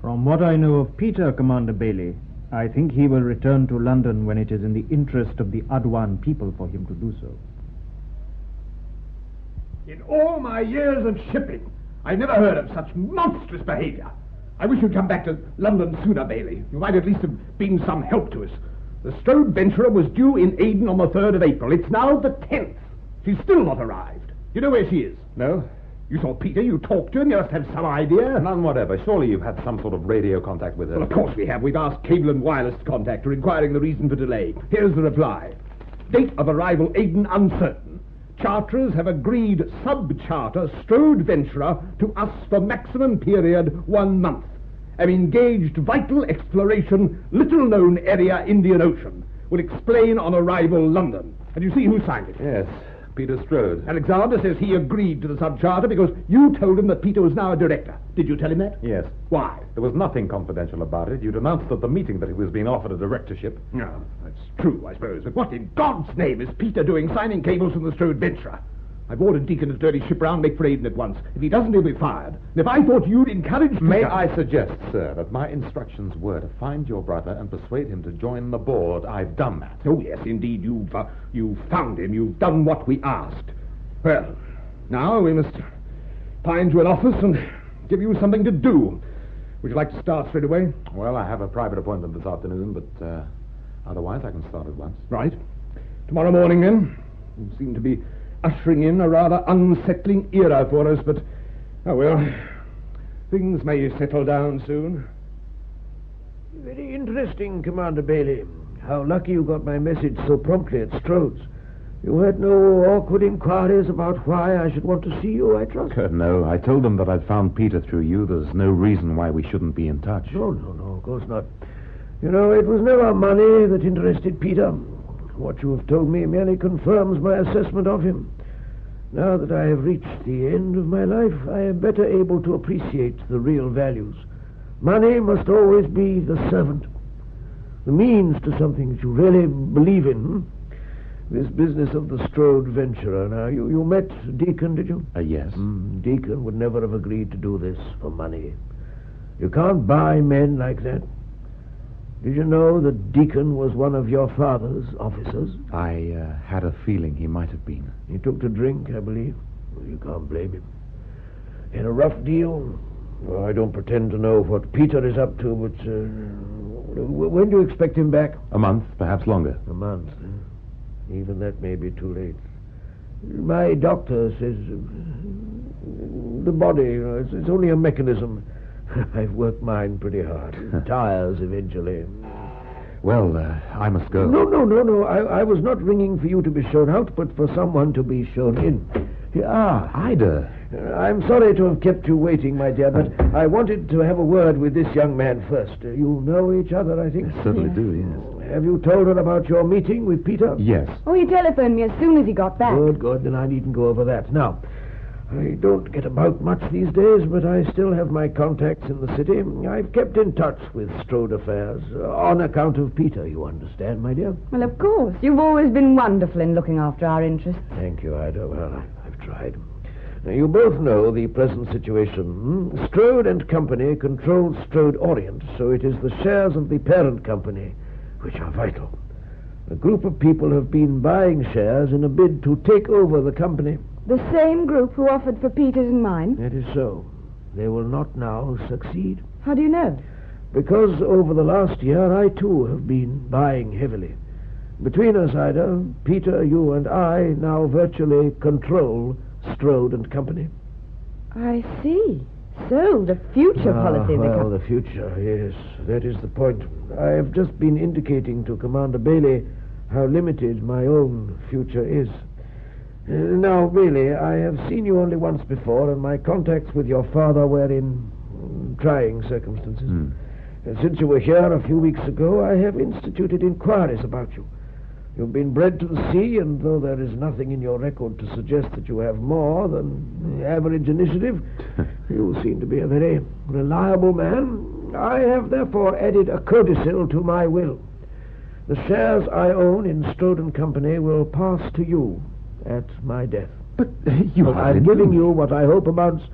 From what I know of Peter, Commander Bailey, I think he will return to London when it is in the interest of the Adduan people for him to do so. In all my years of shipping, I never heard of such monstrous behavior. I wish you'd come back to London sooner, Bailey. You might at least have been some help to us. The Strode venturer was due in Aden on the 3rd of April. It's now the 10th. She's still not arrived. You know where she is? No. You saw Peter, you talked to him, you must have some idea. None whatever. Surely you've had some sort of radio contact with her. Well, of course we have. We've asked cable and wireless to contact her, inquiring the reason for delay. Here's the reply. Date of arrival Aden uncertain. Charterers have agreed sub-charter Strode venturer to us for maximum period 1 month. Have engaged vital exploration, little-known area Indian Ocean. Will explain on arrival London. And you see who signed it? Yes, Peter Strode. Alexander says he agreed to the sub-charter because you told him that Peter was now a director. Did you tell him that? Yes. Why? There was nothing confidential about it. You'd announced at the meeting that he was being offered a directorship. No, that's true, I suppose. But what in God's name is Peter doing signing cables from the Strode venturer? I've ordered Deacon to turn his ship round, make for Aden at once. If he doesn't, he'll be fired. And if I thought you'd encouraged... May I suggest, sir, that my instructions were to find your brother and persuade him to join the board. I've done that. Oh, yes, indeed, you've found him. You've done what we asked. Well, now we must find you an office and give you something to do. Would you like to start straight away? Well, I have a private appointment this afternoon, but otherwise I can start at once. Right. Tomorrow morning, then. You seem to be ushering in a rather unsettling era for us, but, oh well, things may settle down soon. Very interesting, Commander Bailey. How lucky you got my message so promptly at Strode's. You had no awkward inquiries about why I should want to see you, I trust? No, I told them that I'd found Peter through you. There's no reason why we shouldn't be in touch. No, of course not. You know, it was never money that interested Peter. What you have told me merely confirms my assessment of him. Now that I have reached the end of my life, I am better able to appreciate the real values. Money must always be the servant, the means to something that you really believe in. This business of the Strode venturer. Now, you met Deacon, did you? Yes. Deacon would never have agreed to do this for money. You can't buy men like that. Did you know that Deacon was one of your father's officers? I had a feeling he might have been. He took to drink, I believe. Well, you can't blame him. He had a rough deal. Well, I don't pretend to know what Peter is up to, but when do you expect him back? A month, perhaps longer. A month. Even that may be too late. My doctor says the body, it's only a mechanism. I've worked mine pretty hard. It tires eventually. Well, I must go. No. I was not ringing for you to be shown out, but for someone to be shown in. Ida. I'm sorry to have kept you waiting, my dear, but I wanted to have a word with this young man first. You know each other, I think? I certainly do, yes. Have you told her about your meeting with Peter? Yes. Oh, he telephoned me as soon as he got back. Good. Then I needn't go over that. Now, I don't get about much these days, but I still have my contacts in the city. I've kept in touch with Strode affairs, on account of Peter, you understand, my dear? Well, of course. You've always been wonderful in looking after our interests. Thank you, Ida. Well, I've tried. Now, you both know the present situation. Strode and Company control Strode Orient, so it is the shares of the parent company which are vital. A group of people have been buying shares in a bid to take over the company. The same group who offered for Peter's and mine? That is so. They will not now succeed. How do you know? Because over the last year, I too have been buying heavily. Between us, Ida, Peter, you and I now virtually control Strode and Company. I see. So, the future policy of the Well, company. the future, yes. That is the point. I have just been indicating to Commander Bailey how limited my own future is. Now, really, I have seen you only once before, and my contacts with your father were in trying circumstances. Since you were here a few weeks ago, I have instituted inquiries about you. You've been bred to the sea, and though there is nothing in your record to suggest that you have more than average initiative, you seem to be a very reliable man. I have therefore added a codicil to my will. The shares I own in Strode and Company will pass to you at my death. But you I'm giving you what I hope amounts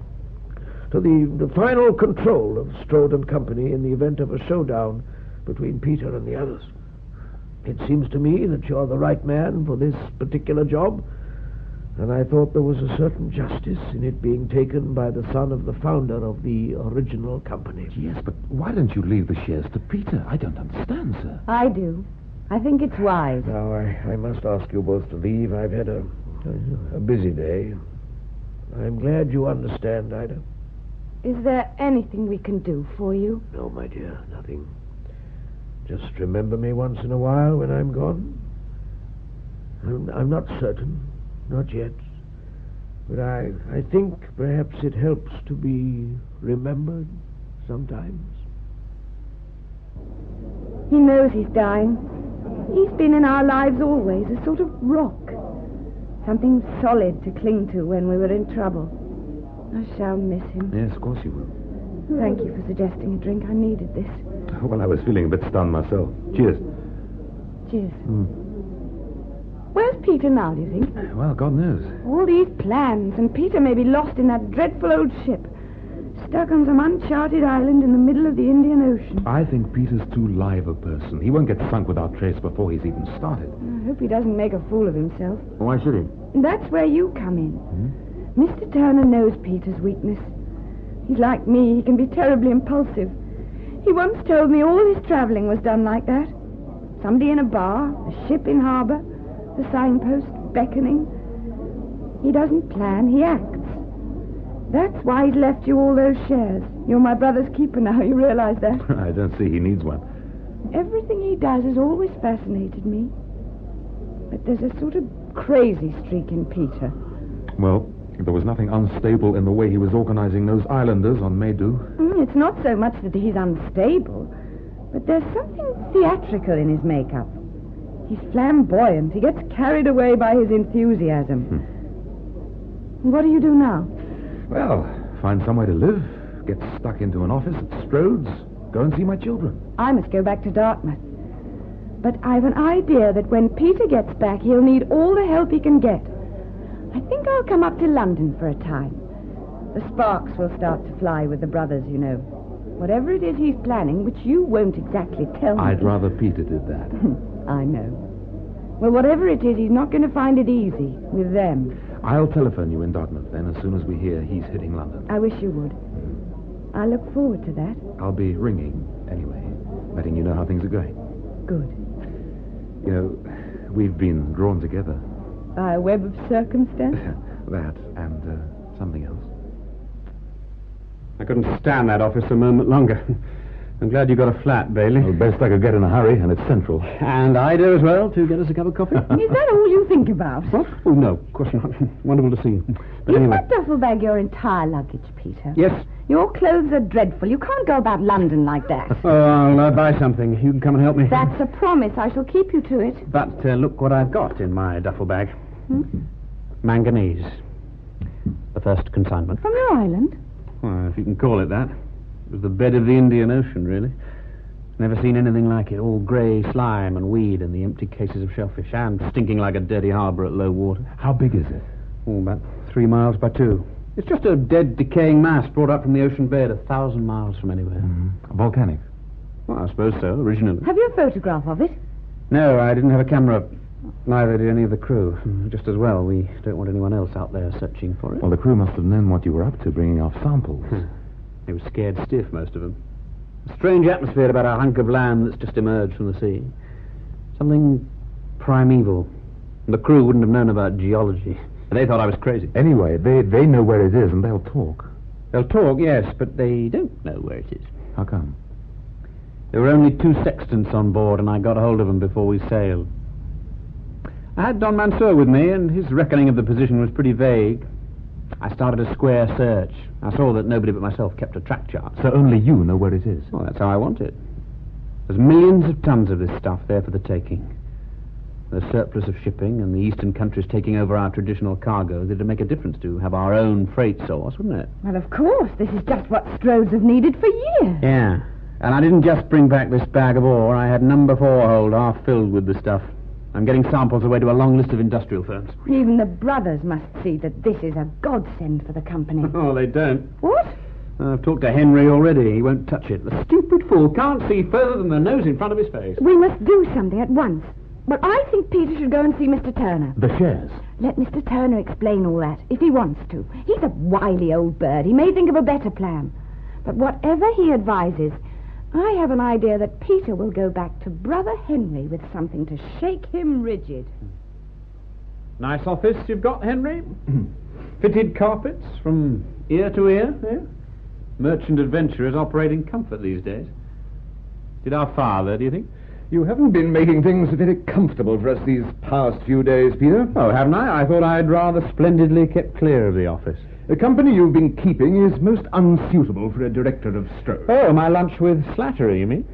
to the final control of Strode and Company in the event of a showdown between Peter and the others. It seems to me that you're the right man for this particular job, and I thought there was a certain justice in it being taken by the son of the founder of the original company. Yes, but why don't you leave the shares to Peter? I don't understand, sir. I do. I think it's wise. Now, I must ask you both to leave. I've had a busy day. I'm glad you understand, Ida. Is there anything we can do for you? No, my dear, nothing. Just remember me once in a while when I'm gone. I'm not certain, not yet. But I think perhaps it helps to be remembered sometimes. He knows he's dying. He's been in our lives always, a sort of rock. Something solid to cling to when we were in trouble. I shall miss him. Yes, of course you will. Thank you for suggesting a drink. I needed this. Well, I was feeling a bit stunned myself. Cheers. Cheers. Where's Peter now, do you think? Well, God knows. All these plans, and Peter may be lost in that dreadful old ship, stuck on some uncharted island in the middle of the Indian Ocean. I think Peter's too live a person. He won't get sunk without trace before he's even started. I hope he doesn't make a fool of himself. Why should he? And that's where you come in. Mr. Turner knows Peter's weakness. He's like me. He can be terribly impulsive. He once told me all his travelling was done like that. Somebody in a bar, a ship in harbour, the signpost beckoning. He doesn't plan, he acts. That's why he's left you all those shares. You're my brother's keeper now, you realise that? I don't see he needs one. Everything he does has always fascinated me. But there's a sort of crazy streak in Peter. Well, there was nothing unstable in the way he was organizing those islanders on Maydu. It's not so much that he's unstable, but there's something theatrical in his makeup. He's flamboyant. He gets carried away by his enthusiasm. What do you do now? Well, find somewhere to live, get stuck into an office at Strode's, go and see my children. I must go back to Dartmouth. But I've an idea that when Peter gets back, he'll need all the help he can get. I think I'll come up to London for a time. The sparks will start to fly with the brothers, you know. Whatever it is he's planning, which you won't exactly tell me. I'd rather Peter did that. I know. Well, whatever it is, he's not going to find it easy with them. I'll telephone you in Dartmouth then as soon as we hear he's hitting London. I wish you would. I look forward to that. I'll be ringing anyway, letting you know how things are going. Good. You know, we've been drawn together. By a web of circumstance? That and something else. I couldn't stand that office a moment longer. I'm glad you got a flat, Bailey. Well, best I could get in a hurry, and it's central. And I do as well, to get us a cup of coffee. Is that all you think about? What? Oh, no, of course not. Wonderful to see you. But Is anyway. that duffel bag your entire luggage, Peter? Yes. Your clothes are dreadful. You can't go about London like that. Oh, I'll buy something. You can come and help me. That's a promise. I shall keep you to it. But look what I've got in my duffel bag. Manganese. The first consignment. From your island? Well, if you can call it that. It was the bed of the Indian Ocean, really. Never seen anything like it. All grey slime and weed in the empty cases of shellfish, and stinking like a dirty harbour at low water. How big is it? Oh, about 3 miles by 2. It's just a dead, decaying mass brought up from the ocean bed 1,000 miles from anywhere. Volcanic? Well, I suppose so, originally. Have you a photograph of it? No, I didn't have a camera. Neither did any of the crew. Just as well, we don't want anyone else out there searching for it. Well, the crew must have known what you were up to, bringing off samples. They were scared stiff, most of them. A strange atmosphere about a hunk of land that's just emerged from the sea. Something primeval. And the crew wouldn't have known about geology. They thought I was crazy. Anyway, they know where it is, and they'll talk. They'll talk, yes, but they don't know where it is. How come? There were only 2 sextants on board, and I got hold of them before we sailed. I had Don Mansoor with me, and his reckoning of the position was pretty vague. I started a square search. I saw that nobody but myself kept a track chart. So only you know where it is? Well, that's how I want it. There's millions of tons of this stuff there for the taking. The surplus of shipping and the eastern countries taking over our traditional cargoes, it'd make a difference to have our own freight source, wouldn't it? Well, of course. This is just what Strodes have needed for years. Yeah. And I didn't just bring back this bag of ore. I had number 4 hold half filled with the stuff. I'm getting samples away to a long list of industrial firms. Even the brothers must see that this is a godsend for the company. Oh, they don't. What? I've talked to Henry already. He won't touch it. The stupid fool can't see further than the nose in front of his face. We must do something at once. But I think Peter should go and see Mr. Turner. The shares? Let Mr. Turner explain all that, if he wants to. He's a wily old bird. He may think of a better plan. But whatever he advises, I have an idea that Peter will go back to Brother Henry with something to shake him rigid. Nice office you've got, Henry. Fitted carpets from ear to ear, eh? Merchant adventurers operate in comfort these days. Did our father, do you think? You haven't been making things very comfortable for us these past few days, Peter. Oh, haven't I? I thought I'd rather splendidly kept clear of the office. The company you've been keeping is most unsuitable for a director of Strode. Oh, my lunch with Slattery, you mean?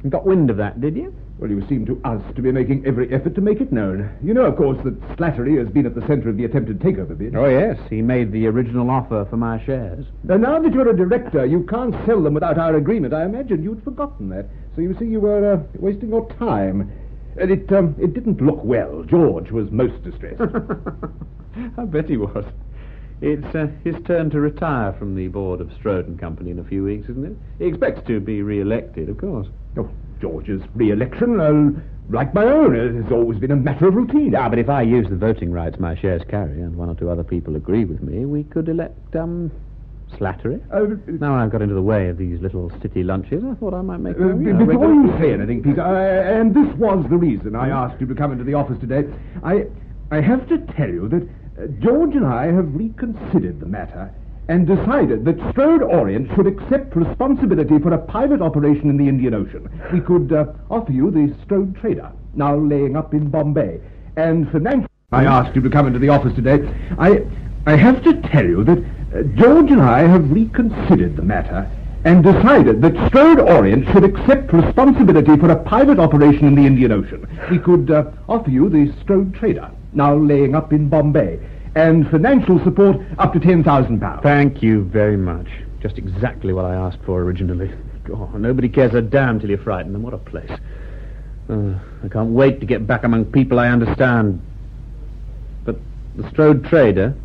You got wind of that, did you? Well, you seem to us to be making every effort to make it known. You know, of course, that Slattery has been at the centre of the attempted takeover bid. Oh, yes. He made the original offer for my shares. And now that you're a director, you can't sell them without our agreement. I imagined you'd forgotten that. So you see, you were wasting your time. And it didn't look well. George was most distressed. I bet he was. It's his turn to retire from the board of Strode and Company in a few weeks, isn't it? He expects to be re-elected, of course. Oh, George's re-election, like my own, has always been a matter of routine. Ah, but if I use the voting rights my shares carry, and 1 or 2 other people agree with me, we could elect, Slattery. Now I've got into the way of these little city lunches, I thought I might make before you say anything, Peter, and this was the reason I asked you to come into the office today, I have to tell you that George and I have reconsidered the matter and decided that Strode Orient should accept responsibility for a pilot operation in the Indian Ocean. We could offer you the Strode Trader, now laying up in Bombay. And financially, I asked you to come into the office today. I have to tell you that George and I have reconsidered the matter and decided that Strode Orient should accept responsibility for a pilot operation in the Indian Ocean. We could offer you the Strode Trader, now laying up in Bombay. and financial support up to £10,000. Thank you very much. Just exactly what I asked for originally. God, nobody cares a damn till you frighten them. What a place. I can't wait to get back among people I understand. But the Strode trader...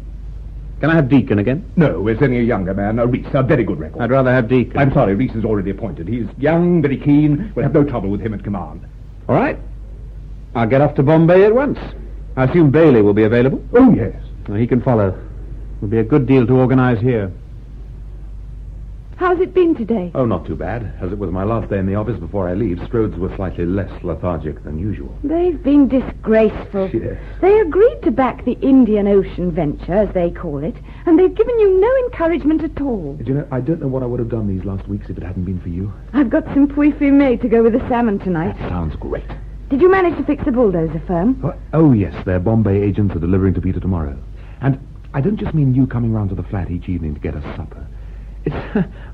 Can I have Deacon again? No, it's only a younger man, Reece, a very good record. I'd rather have Deacon. I'm sorry, Reece is already appointed. He's young, very keen. We'll have no trouble with him at command. All right. I'll get off to Bombay at once. I assume Bailey will be available. Oh, yes. Well, he can follow. There'll be a good deal to organize here. How's it been today? Oh, not too bad. As it was my last day in the office before I leave, Strode's were slightly less lethargic than usual. They've been disgraceful. Yes. They agreed to back the Indian Ocean venture, as they call it, and they've given you no encouragement at all. Do you know, I don't know what I would have done these last weeks if it hadn't been for you. I've got some pouille fumée to go with the salmon tonight. That sounds great. Did you manage to fix the bulldozer firm? Oh, yes, their Bombay agents are delivering to Peter tomorrow. And I don't just mean you coming round to the flat each evening to get us supper.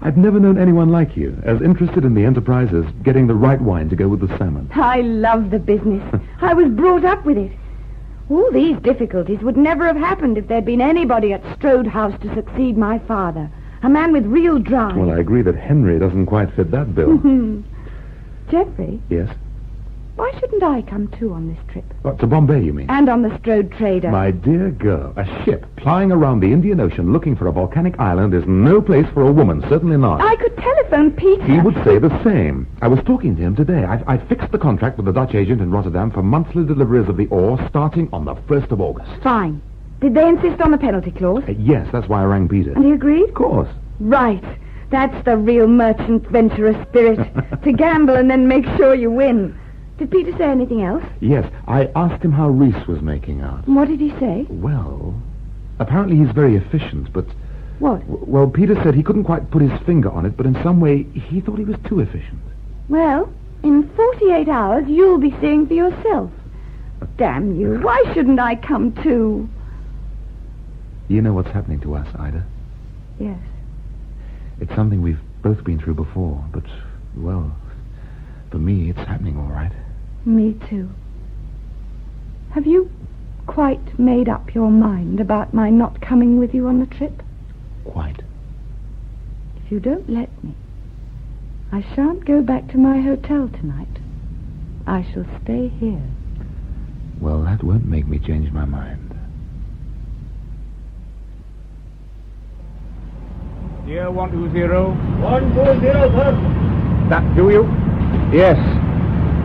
I've never known anyone like you, as interested in the enterprise as getting the right wine to go with the salmon. I love the business. I was brought up with it. All these difficulties would never have happened if there'd been anybody at Strode House to succeed my father. A man with real drive. Well, I agree that Henry doesn't quite fit that bill. Geoffrey? Yes? Why shouldn't I come too on this trip? To Bombay, you mean? And on the Strode trader. My dear girl, a ship plying around the Indian Ocean looking for a volcanic island is no place for a woman, certainly not. I could telephone Peter. He would say the same. I was talking to him today. I fixed the contract with the Dutch agent in Rotterdam for monthly deliveries of the ore starting on the 1st of August. Fine. Did they insist on the penalty clause? Yes, that's why I rang Peter. And he agreed? Of course. Right. That's the real merchant venturer spirit. To gamble and then make sure you win. Did Peter say anything else? Yes, I asked him how Reece was making out. What did he say? Well, apparently he's very efficient, but... What? Well, Peter said he couldn't quite put his finger on it, but in some way he thought he was too efficient. Well, in 48 hours you'll be seeing for yourself. Damn you, why shouldn't I come too? You know what's happening to us, Ida? Yes. It's something we've both been through before, but, well, for me it's happening all right. Me too. Have you quite made up your mind about my not coming with you on the trip? Quite. If you don't let me, I shan't go back to my hotel tonight. I shall stay here. Well, that won't make me change my mind. Dear 120. 120, sir. That do you? Yes.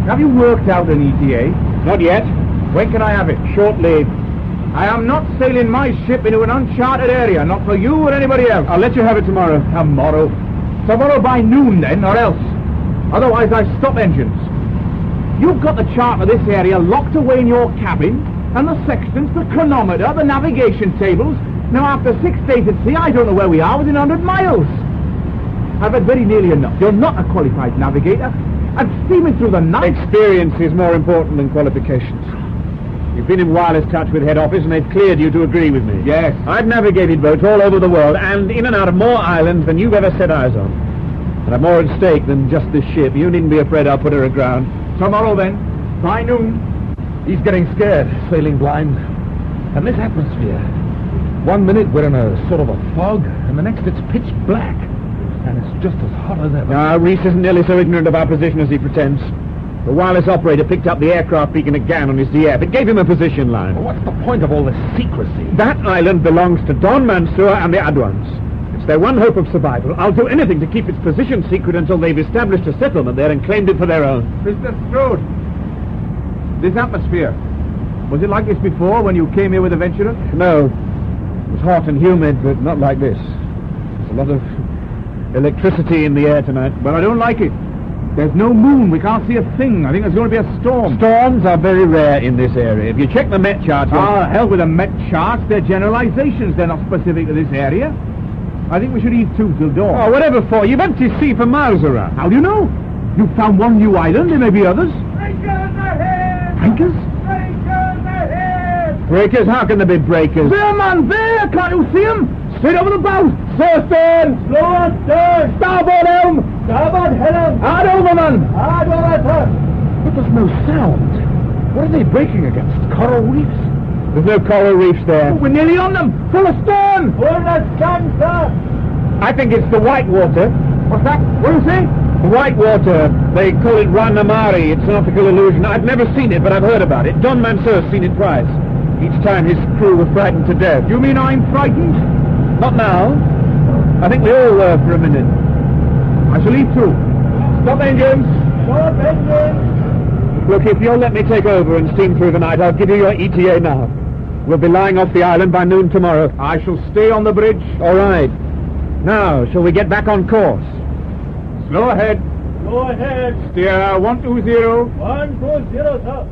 Have you worked out an ETA? Not yet. When can I have it? Shortly. I am not sailing my ship into an uncharted area, not for you or anybody else. I'll let you have it tomorrow. Tomorrow? Tomorrow by noon, then, or else. Otherwise, I stop engines. You've got the chart of this area locked away in your cabin, and the sextants, the chronometer, the navigation tables. Now, after 6 days at sea, I don't know where we are within 100 miles. I've had very nearly enough. You're not a qualified navigator. And steaming through the night... Experience is more important than qualifications. You've been in wireless touch with head office and they've cleared you to agree with me. Yes. I've navigated boats all over the world and in and out of more islands than you've ever set eyes on. And I've more at stake than just this ship. You needn't be afraid I'll put her aground. Tomorrow, then. By noon. He's getting scared, sailing blind. And this atmosphere. 1 minute we're in a sort of a fog, and the next it's pitch black. And it's just as hot as ever. Now, Reece isn't nearly so ignorant of our position as he pretends. The wireless operator picked up the aircraft beacon at Gann on his DF. It gave him a position line. Well, what's the point of all this secrecy? That island belongs to Don Mansoor and the Adduans. It's their one hope of survival. I'll do anything to keep its position secret until they've established a settlement there and claimed it for their own. Mr. Strode, this atmosphere, was it like this before when you came here with the Venturer? No. It was hot and humid, but not like this. There's a lot of electricity in the air tonight. Well, I don't like it. There's no moon. We can't see a thing. I think there's going to be a storm. Storms are very rare in this area. If you check the Met charts... Hell with the Met charts. They're generalizations. They're not specific to this area. I think we should heave to till dawn. Oh, whatever for. You've empty sea for miles around. How do you know? You've found one new island. There may be others. Breakers ahead! Breakers? Breakers ahead! Breakers? How can there be breakers? There, man, there! Can't you see them? Straight over the bow! Surfing! Slow on stern! Starboard helm! Starboard helm! Hard over, man! Hard over, sir! But there's no sound. What are they breaking against? Coral reefs? There's no coral reefs there. We're nearly on them! Full of stern! Hold us stand, sir! I think it's the white water. What's that? What do you say? White water. They call it Ranamari. It's an optical illusion. I've never seen it, but I've heard about it. Don Mansoor's seen it twice. Each time his crew were frightened to death. You mean I'm frightened? Not now. I think we all were for a minute. I shall leave too. Stop engines! Stop engines! Look, if you'll let me take over and steam through the night, I'll give you your ETA now. We'll be lying off the island by noon tomorrow. I shall stay on the bridge. All right. Now, shall we get back on course? Slow ahead. Go ahead. Steer 120. 120, sir.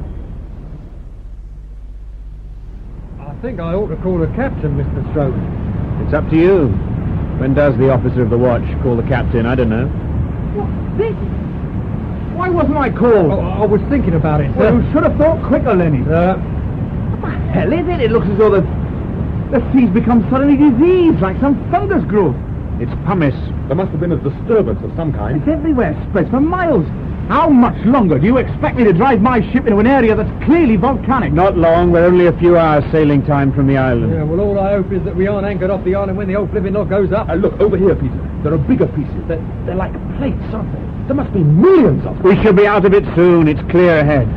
I think I ought to call the captain, Mr. Strode. It's up to you. When does the officer of the watch call the captain? I don't know. What's this? Why wasn't I called? Oh, I was thinking about it, sir. Well, you should have thought quicker, Lennie. What the hell is it? It looks as though the sea's become suddenly diseased, like some fungus growth. It's pumice. There must have been a disturbance of some kind. It's everywhere, spreads for miles. How much longer do you expect me to drive my ship into an area that's clearly volcanic? Not long. We're only a few hours sailing time from the island. Yeah, well, all I hope is that we aren't anchored off the island when the old flipping lock goes up. Look, over here, Peter. There are bigger pieces. They're like plates, aren't they? There must be millions of them. We shall be out of it soon. It's clear ahead.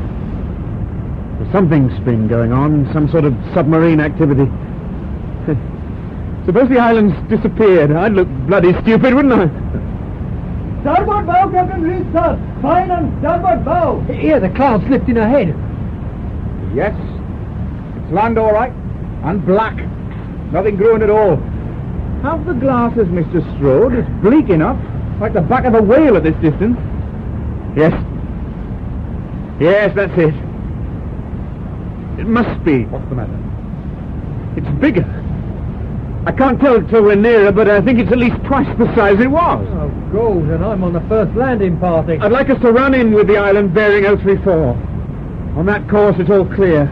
Something's been going on. Some sort of submarine activity. Suppose the island's disappeared. I'd look bloody stupid, wouldn't I? Starboard bow, Captain Reece, sir. Fine on starboard bow. Here, the cloud's lifting ahead. Yes. It's land all right. And black. Nothing growing at all. Have the glasses, Mr. Strode. It's bleak enough. Like the back of a whale at this distance. Yes. Yes, that's it. It must be. What's the matter? It's bigger. I can't tell till we're nearer, but I think it's at least twice the size it was. Oh, gold, and I'm on the first landing party. I'd like us to run in with the island bearing 034. On that course, it's all clear.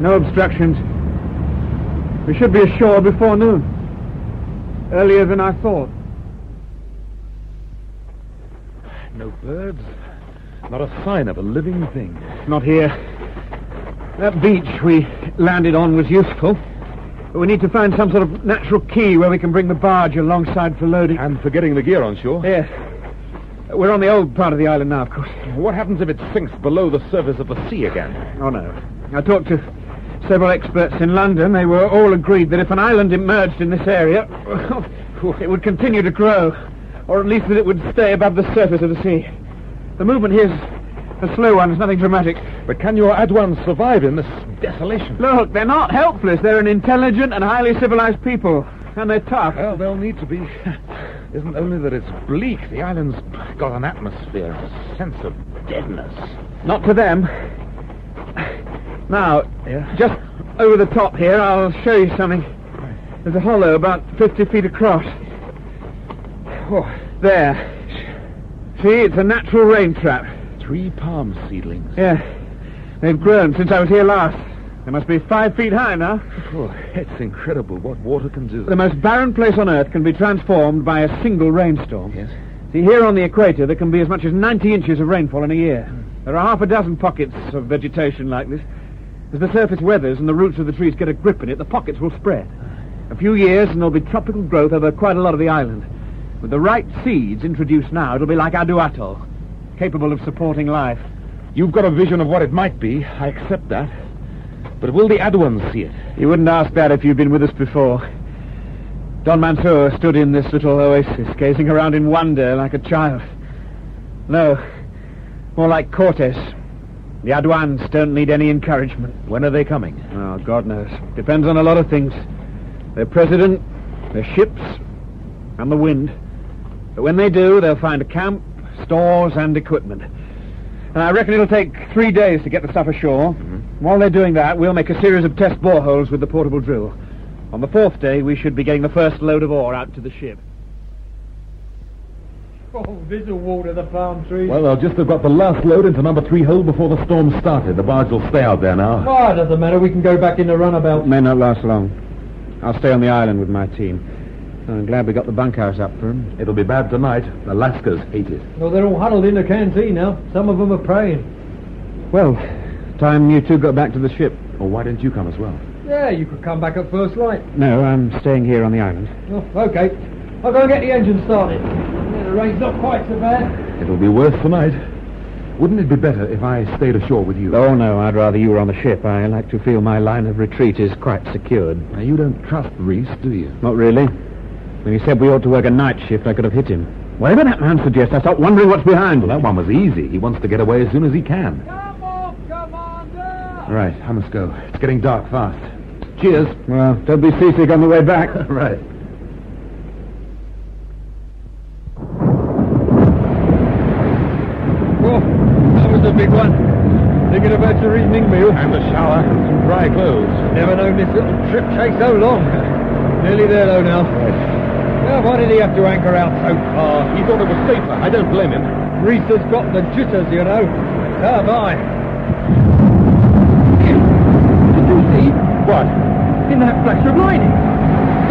No obstructions. We should be ashore before noon. Earlier than I thought. No birds. Not a sign of a living thing. Not here. That beach we landed on was useful. But we need to find some sort of natural quay where we can bring the barge alongside for loading. And for getting the gear on shore? Yes. We're on the old part of the island now, of course. What happens if it sinks below the surface of the sea again? Oh, no. I talked to several experts in London. They were all agreed that if an island emerged in this area, it would continue to grow. Or at least that it would stay above the surface of the sea. The movement here's a slow one. It's nothing dramatic. But can your Adduan survive in this desolation? Look, they're not helpless. They're an intelligent and highly civilized people. And they're tough. Well, they'll need to be. Isn't only that it's bleak. The island's got an atmosphere, a sense of deadness. Not to them. Now, just over the top here, I'll show you something. There's a hollow about 50 feet across. Oh, there. See, it's a natural rain trap. 3 palm seedlings. Yeah. They've grown since I was here last. They must be 5 feet high now. Oh, it's incredible what water can do. The most barren place on Earth can be transformed by a single rainstorm. Yes. See, here on the equator, there can be as much as 90 inches of rainfall in a year. There are half a dozen pockets of vegetation like this. As the surface weathers and the roots of the trees get a grip in it, the pockets will spread. A few years and there'll be tropical growth over quite a lot of the island. With the right seeds introduced now, it'll be like Adduan, capable of supporting life. You've got a vision of what it might be. I accept that. But will the Adduans see it? You wouldn't ask that if you'd been with us before. Don Mansoor stood in this little oasis, gazing around in wonder like a child. No, more like Cortes. The Adduans don't need any encouragement. When are they coming? Oh, God knows. Depends on a lot of things. Their president, their ships, and the wind. But when they do, they'll find a camp, stores, and equipment. And I reckon it'll take 3 days to get the stuff ashore. Mm-hmm. While they're doing that, we'll make a series of test boreholes with the portable drill. On the 4th day, we should be getting the first load of ore out to the ship. Oh, this'll water the palm trees. Well, they'll just have got the last load into number 3 hole before the storm started. The barge will stay out there now. Oh, it doesn't matter. We can go back in the runabout. It may not last long. I'll stay on the island with my team. I'm glad we got the bunkhouse up for them. It'll be bad tonight. The Lascars hate it. Well, they're all huddled in the canteen now. Some of them are praying. Well, Time you two got back to the ship. Or why didn't you come as well? Yeah, you could come back at first light. No, I'm staying here on the island. Oh, okay. I'll go and get the engine started. Yeah, the rain's not quite so bad. It'll be worse tonight. Wouldn't it be better if I stayed ashore with you? Oh, no, I'd rather you were on the ship. I like to feel my line of retreat is quite secured. Now, you don't trust Reece, do you? Not really. When he said we ought to work a night shift, I could have hit him. Whatever that man suggests, I start wondering what's behind. Well, that one was easy. He wants to get away as soon as he can. Come on, Commander! All right, I must go. It's getting dark fast. Cheers. Well, don't be seasick on the way back. Right. Oh, that was a big one. Thinking about your evening meal. And a shower and some dry clothes. Never known this little trip take so long. Nearly there, though, now. Right. Now, why did he have to anchor out so far? He thought it was safer. I don't blame him. Reece has got the jitters, you know. Come on. Did you see? What? In that flash of lightning.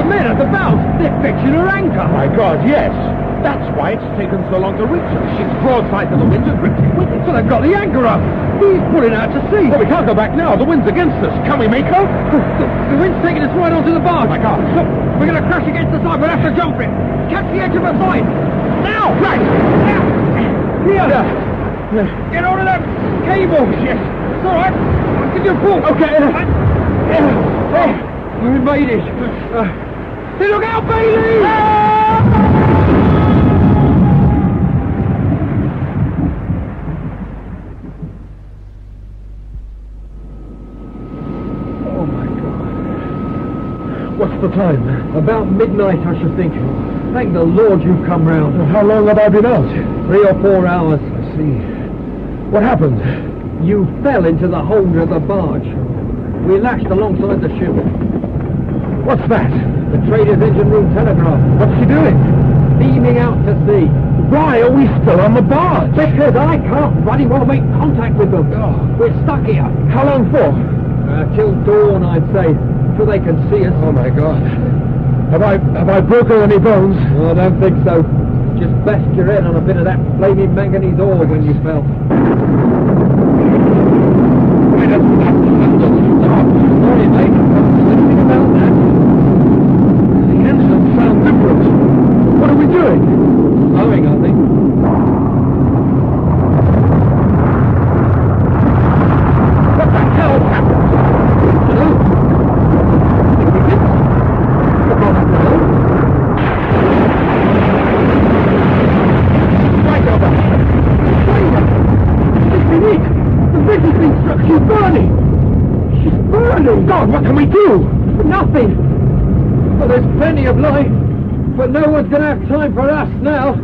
The men at the bows, they're fetching her anchor. My God, yes. That's why it's taken so long to reach her. She's broadside to the wind and drifting with it. So they've got the anchor up. He's pulling out to sea. Well, we can't go back now. The wind's against us. Can we make her? The wind's taking us right onto the barge. Oh, my God. Look, we're going to crash against the side. We'll have to jump it. Catch the edge of her side. Now! Right. Here. Get on to that cable. Yes. It's all right. I'll give you a pull. Okay. We made it. Hey, look out, Bailey! Oh, my God. What's the time? About midnight, I should think. Thank the Lord you've come round. How long have I been out? 3 or 4 hours. I see. What happened? You fell into the hold of the barge. We lashed alongside the ship. What's that? The trader's engine room telegraph. What's she doing? Beaming out to sea. Why are we still on the barge? Because I can't bloody well make contact with them. Oh. We're stuck here. How long for? Till dawn, I'd say. Till they can see us. Oh, my God. Have I broken any bones? Oh, I don't think so. Just bashed your head on a bit of that flaming manganese ore when you fell. Why doesn't that thunder stop? Sorry, mate. Anything about that? The engines sound different. What are we doing? Slowing, I think. What the hell happened? Hello? Think we did? Come on, hello? Right over. It's beneath. The bridge has been struck. She's burning. She's burning. God, what can we do? Nothing. Well, there's plenty of light, but no one's going to have time for us now.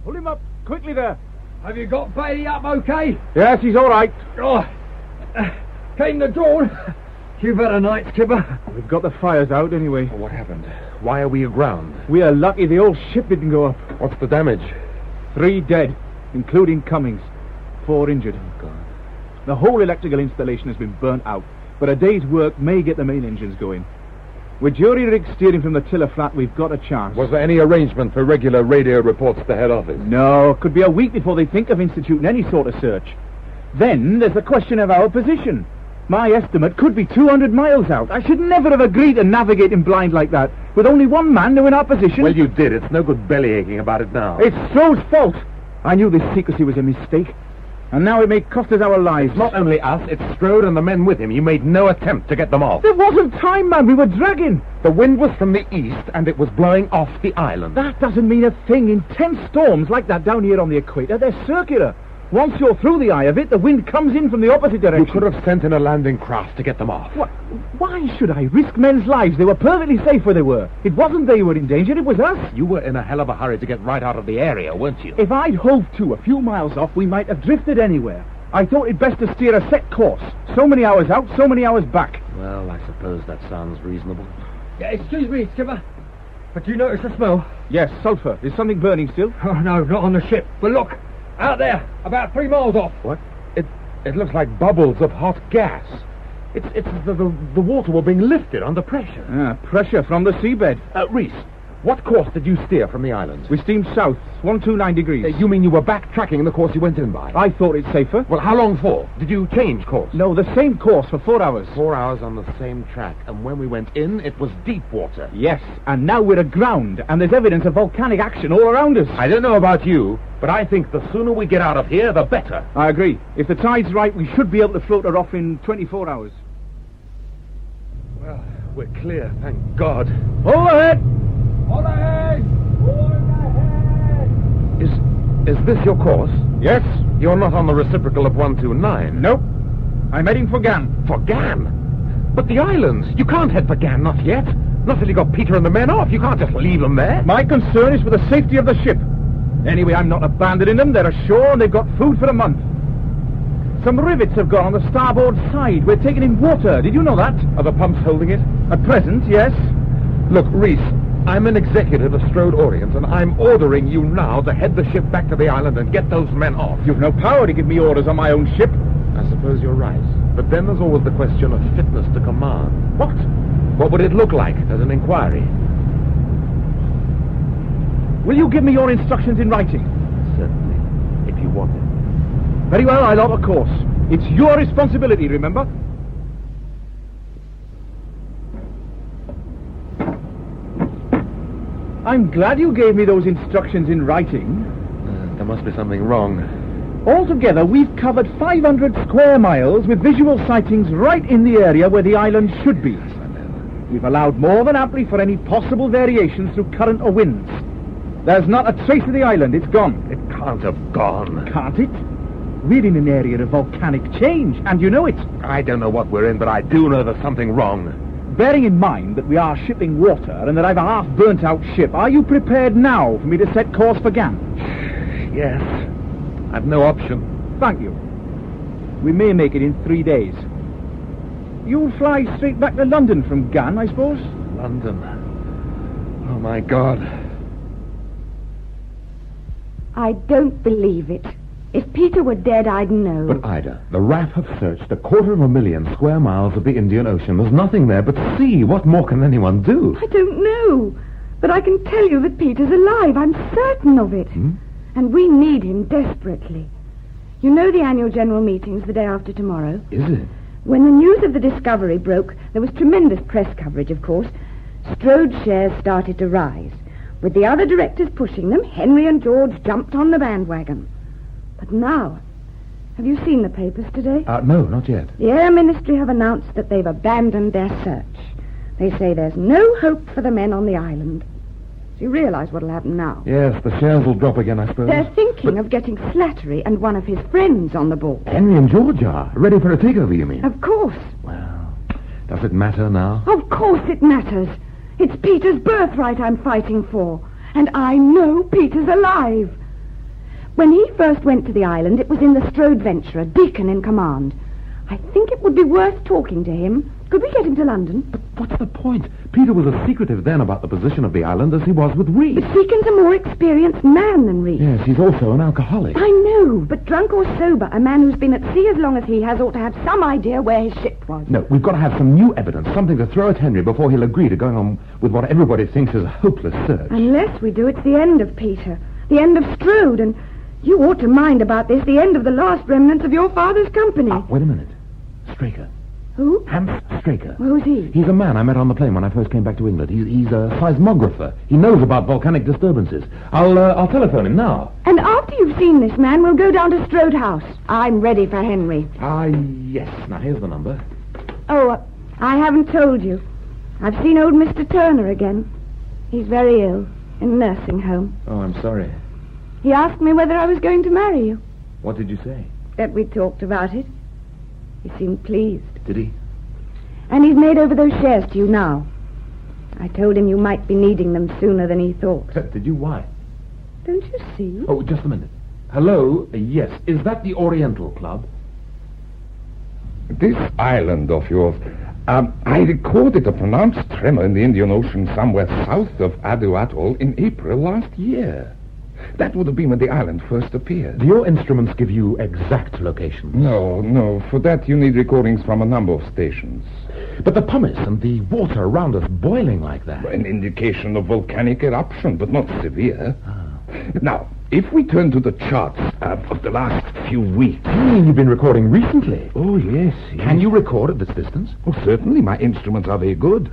Pull him up, quickly there. Have you got Bailey up okay? Yes, he's all right. Oh, came the dawn. You've had a night, skipper. We've got the fires out anyway. What happened? Why are we aground? We are lucky the old ship didn't go up. What's the damage? 3 dead, including Cummings. 4 injured. Oh, God. The whole electrical installation has been burnt out, but a day's work may get the main engines going. With jury rigs steering from the tiller flat, we've got a chance. Was there any arrangement for regular radio reports to head office? No, could be a week before they think of instituting any sort of search. Then there's the question of our position. My estimate could be 200 miles out. I should never have agreed to navigate in blind like that, with only one man knowing our position. Well, you did. It's no good bellyaching about it now. It's Strode's fault. I knew this secrecy was a mistake, and now it may cost us our lives. Not only us, it's Strode and the men with him. You made no attempt to get them off. There wasn't time, man. We were dragging. The wind was from the east, and it was blowing off the island. That doesn't mean a thing. Intense storms like that down here on the equator, they're circular. Once you're through the eye of it, the wind comes in from the opposite direction. You could have sent in a landing craft to get them off. What? Why should I risk men's lives? They were perfectly safe where they were. It wasn't they who were in danger, it was us. You were in a hell of a hurry to get right out of the area, weren't you? If I'd hove to a few miles off, we might have drifted anywhere. I thought it best to steer a set course. So many hours out, so many hours back. Well, I suppose that sounds reasonable. Yeah, excuse me, skipper. But do you notice the smell? Yes, sulphur. Is something burning still? Oh, no, not on the ship. But look, out there, about 3 miles off. What? It looks like bubbles of hot gas. It's the water were being lifted under pressure. Pressure from the seabed. Reece, What course did you steer from the island? We steamed south, 129 degrees. You mean you were backtracking the course you went in by? I thought it safer. Well, how long for? Did you change course? No, the same course for 4 hours. 4 hours on the same track, and when we went in, it was deep water. Yes, and now we're aground, and there's evidence of volcanic action all around us. I don't know about you, but I think the sooner we get out of here, the better. I agree. If the tide's right, we should be able to float her off in 24 hours. Well, we're clear, thank God. All ahead! All ahead! All ahead! Is this your course? Yes. You're not on the reciprocal of 129? Nope. I'm heading for Gan. For Gan? But the islands, you can't head for Gan, not yet. Not till you got Peter and the men off. You can't just leave them there. My concern is for the safety of the ship. Anyway, I'm not abandoning them. They're ashore and they've got food for a month. Some rivets have gone on the starboard side. We're taking in water. Did you know that? Are the pumps holding it? At present, yes. Look, Reece, I'm an executive of Strode Orient, and I'm ordering you now to head the ship back to the island and get those men off. You've no power to give me orders on my own ship. I suppose you're right. But then there's always the question of fitness to command. What? What would it look like as an inquiry? Will you give me your instructions in writing? Certainly, if you want it. Very well, I'll alter course. It's your responsibility, remember? I'm glad you gave me those instructions in writing. There must be something wrong. Altogether, we've covered 500 square miles with visual sightings right in the area where the island should be. We've allowed more than amply for any possible variations through current or winds. There's not a trace of the island. It's gone. It can't have gone. Can't it? We're in an area of volcanic change, and you know it. I don't know what we're in, but I do know there's something wrong. Bearing in mind that we are shipping water and that I've a half-burnt-out ship, are you prepared now for me to set course for Gan? Yes. I've no option. Thank you. We may make it in 3 days. You'll fly straight back to London from Gan, I suppose? London. Oh, my God. I don't believe it. If Peter were dead, I'd know. But, Ida, the R.A.F. have searched 250,000 square miles of the Indian Ocean. There's nothing there but sea. What more can anyone do? I don't know. But I can tell you that Peter's alive. I'm certain of it. And we need him desperately. You know the annual general meeting's the day after tomorrow? Is it? When the news of the discovery broke, there was tremendous press coverage, of course. Strode shares started to rise. With the other directors pushing them, Henry and George jumped on the bandwagon. But now, have you seen the papers today? No, not yet. The Air Ministry have announced that they've abandoned their search. They say there's no hope for the men on the island. Do you realize what'll happen now? Yes, the shares will drop again, I suppose. They're thinking of getting Slattery and one of his friends on the board. Henry and George are. Ready for a takeover, you mean? Of course. Well, does it matter now? Of course it matters. It's Peter's birthright I'm fighting for. And I know Peter's alive. When he first went to the island, it was in the Strode venture, a Deacon in command. I think it would be worth talking to him. Could we get him to London? But what's the point? Peter was as secretive then about the position of the island as he was with Reece. But Deacon's a more experienced man than Reece. Yes, he's also an alcoholic. I know, but drunk or sober, a man who's been at sea as long as he has ought to have some idea where his ship was. No, we've got to have some new evidence, something to throw at Henry before he'll agree to going on with what everybody thinks is a hopeless search. Unless we do, it's the end of Peter, the end of Strode, and you ought to mind about this, the end of the last remnants of your father's company. Wait a minute. Straker. Who? Hans Straker. Who's he? He's a man I met on the plane when I first came back to England. He's a seismographer. He knows about volcanic disturbances. I'll telephone him now. And after you've seen this man, we'll go down to Strode House. I'm ready for Henry. Yes. Now, here's the number. Oh, I haven't told you. I've seen old Mr. Turner again. He's very ill, in a nursing home. Oh, I'm sorry. He asked me whether I was going to marry you. What did you say? That we talked about it. He seemed pleased. Did he? And he's made over those shares to you now. I told him you might be needing them sooner than he thought. Did you? Why? Don't you see? Oh, just a minute. Hello? Yes. Is that the Oriental Club? This island of yours, I recorded a pronounced tremor in the Indian Ocean somewhere south of Adduan Atoll in April last year. That would have been when the island first appeared. Do your instruments give you exact locations? No. For that you need recordings from a number of stations. But the pumice and the water around us boiling like that. An indication of volcanic eruption, but not severe. Now, if we turn to the charts of the last few weeks... You mean you've been recording recently? Oh, yes. Can you record at this distance? Oh, certainly. My instruments are very good.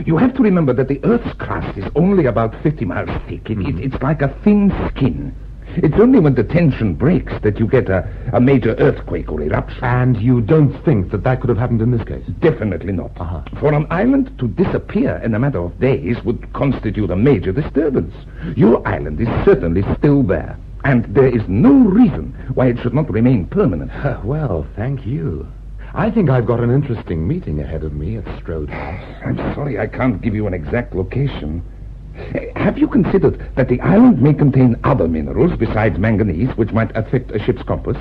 You have to remember that the Earth's crust is only about 50 miles thick. It's like a thin skin. It's only when the tension breaks that you get a major earthquake or eruption. And you don't think that could have happened in this case? Definitely not. For an island to disappear in a matter of days would constitute a major disturbance. Your island is certainly still there, and there is no reason why it should not remain permanent. Well, thank you. I think I've got an interesting meeting ahead of me at Strode House. I'm sorry I can't give you an exact location. Have you considered that the island may contain other minerals besides manganese which might affect a ship's compass?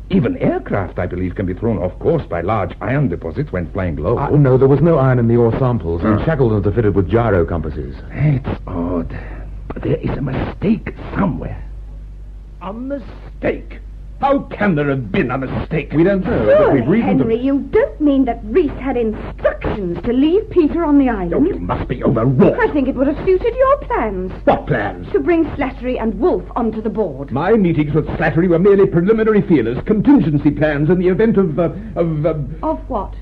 Even aircraft, I believe, can be thrown off course by large iron deposits when flying low. No, there was no iron in the ore samples, and Shackletons are fitted with gyro compasses. It's odd, but there is a mistake somewhere. A mistake? How can there have been a mistake? We don't know, but we've reason Henry, you don't mean that Reece had instructions to leave Peter on the island? Oh, you must be overwrought. I think it would have suited your plans. What plans? To bring Slattery and Wolf onto the board. My meetings with Slattery were merely preliminary feelers, contingency plans in the event of what?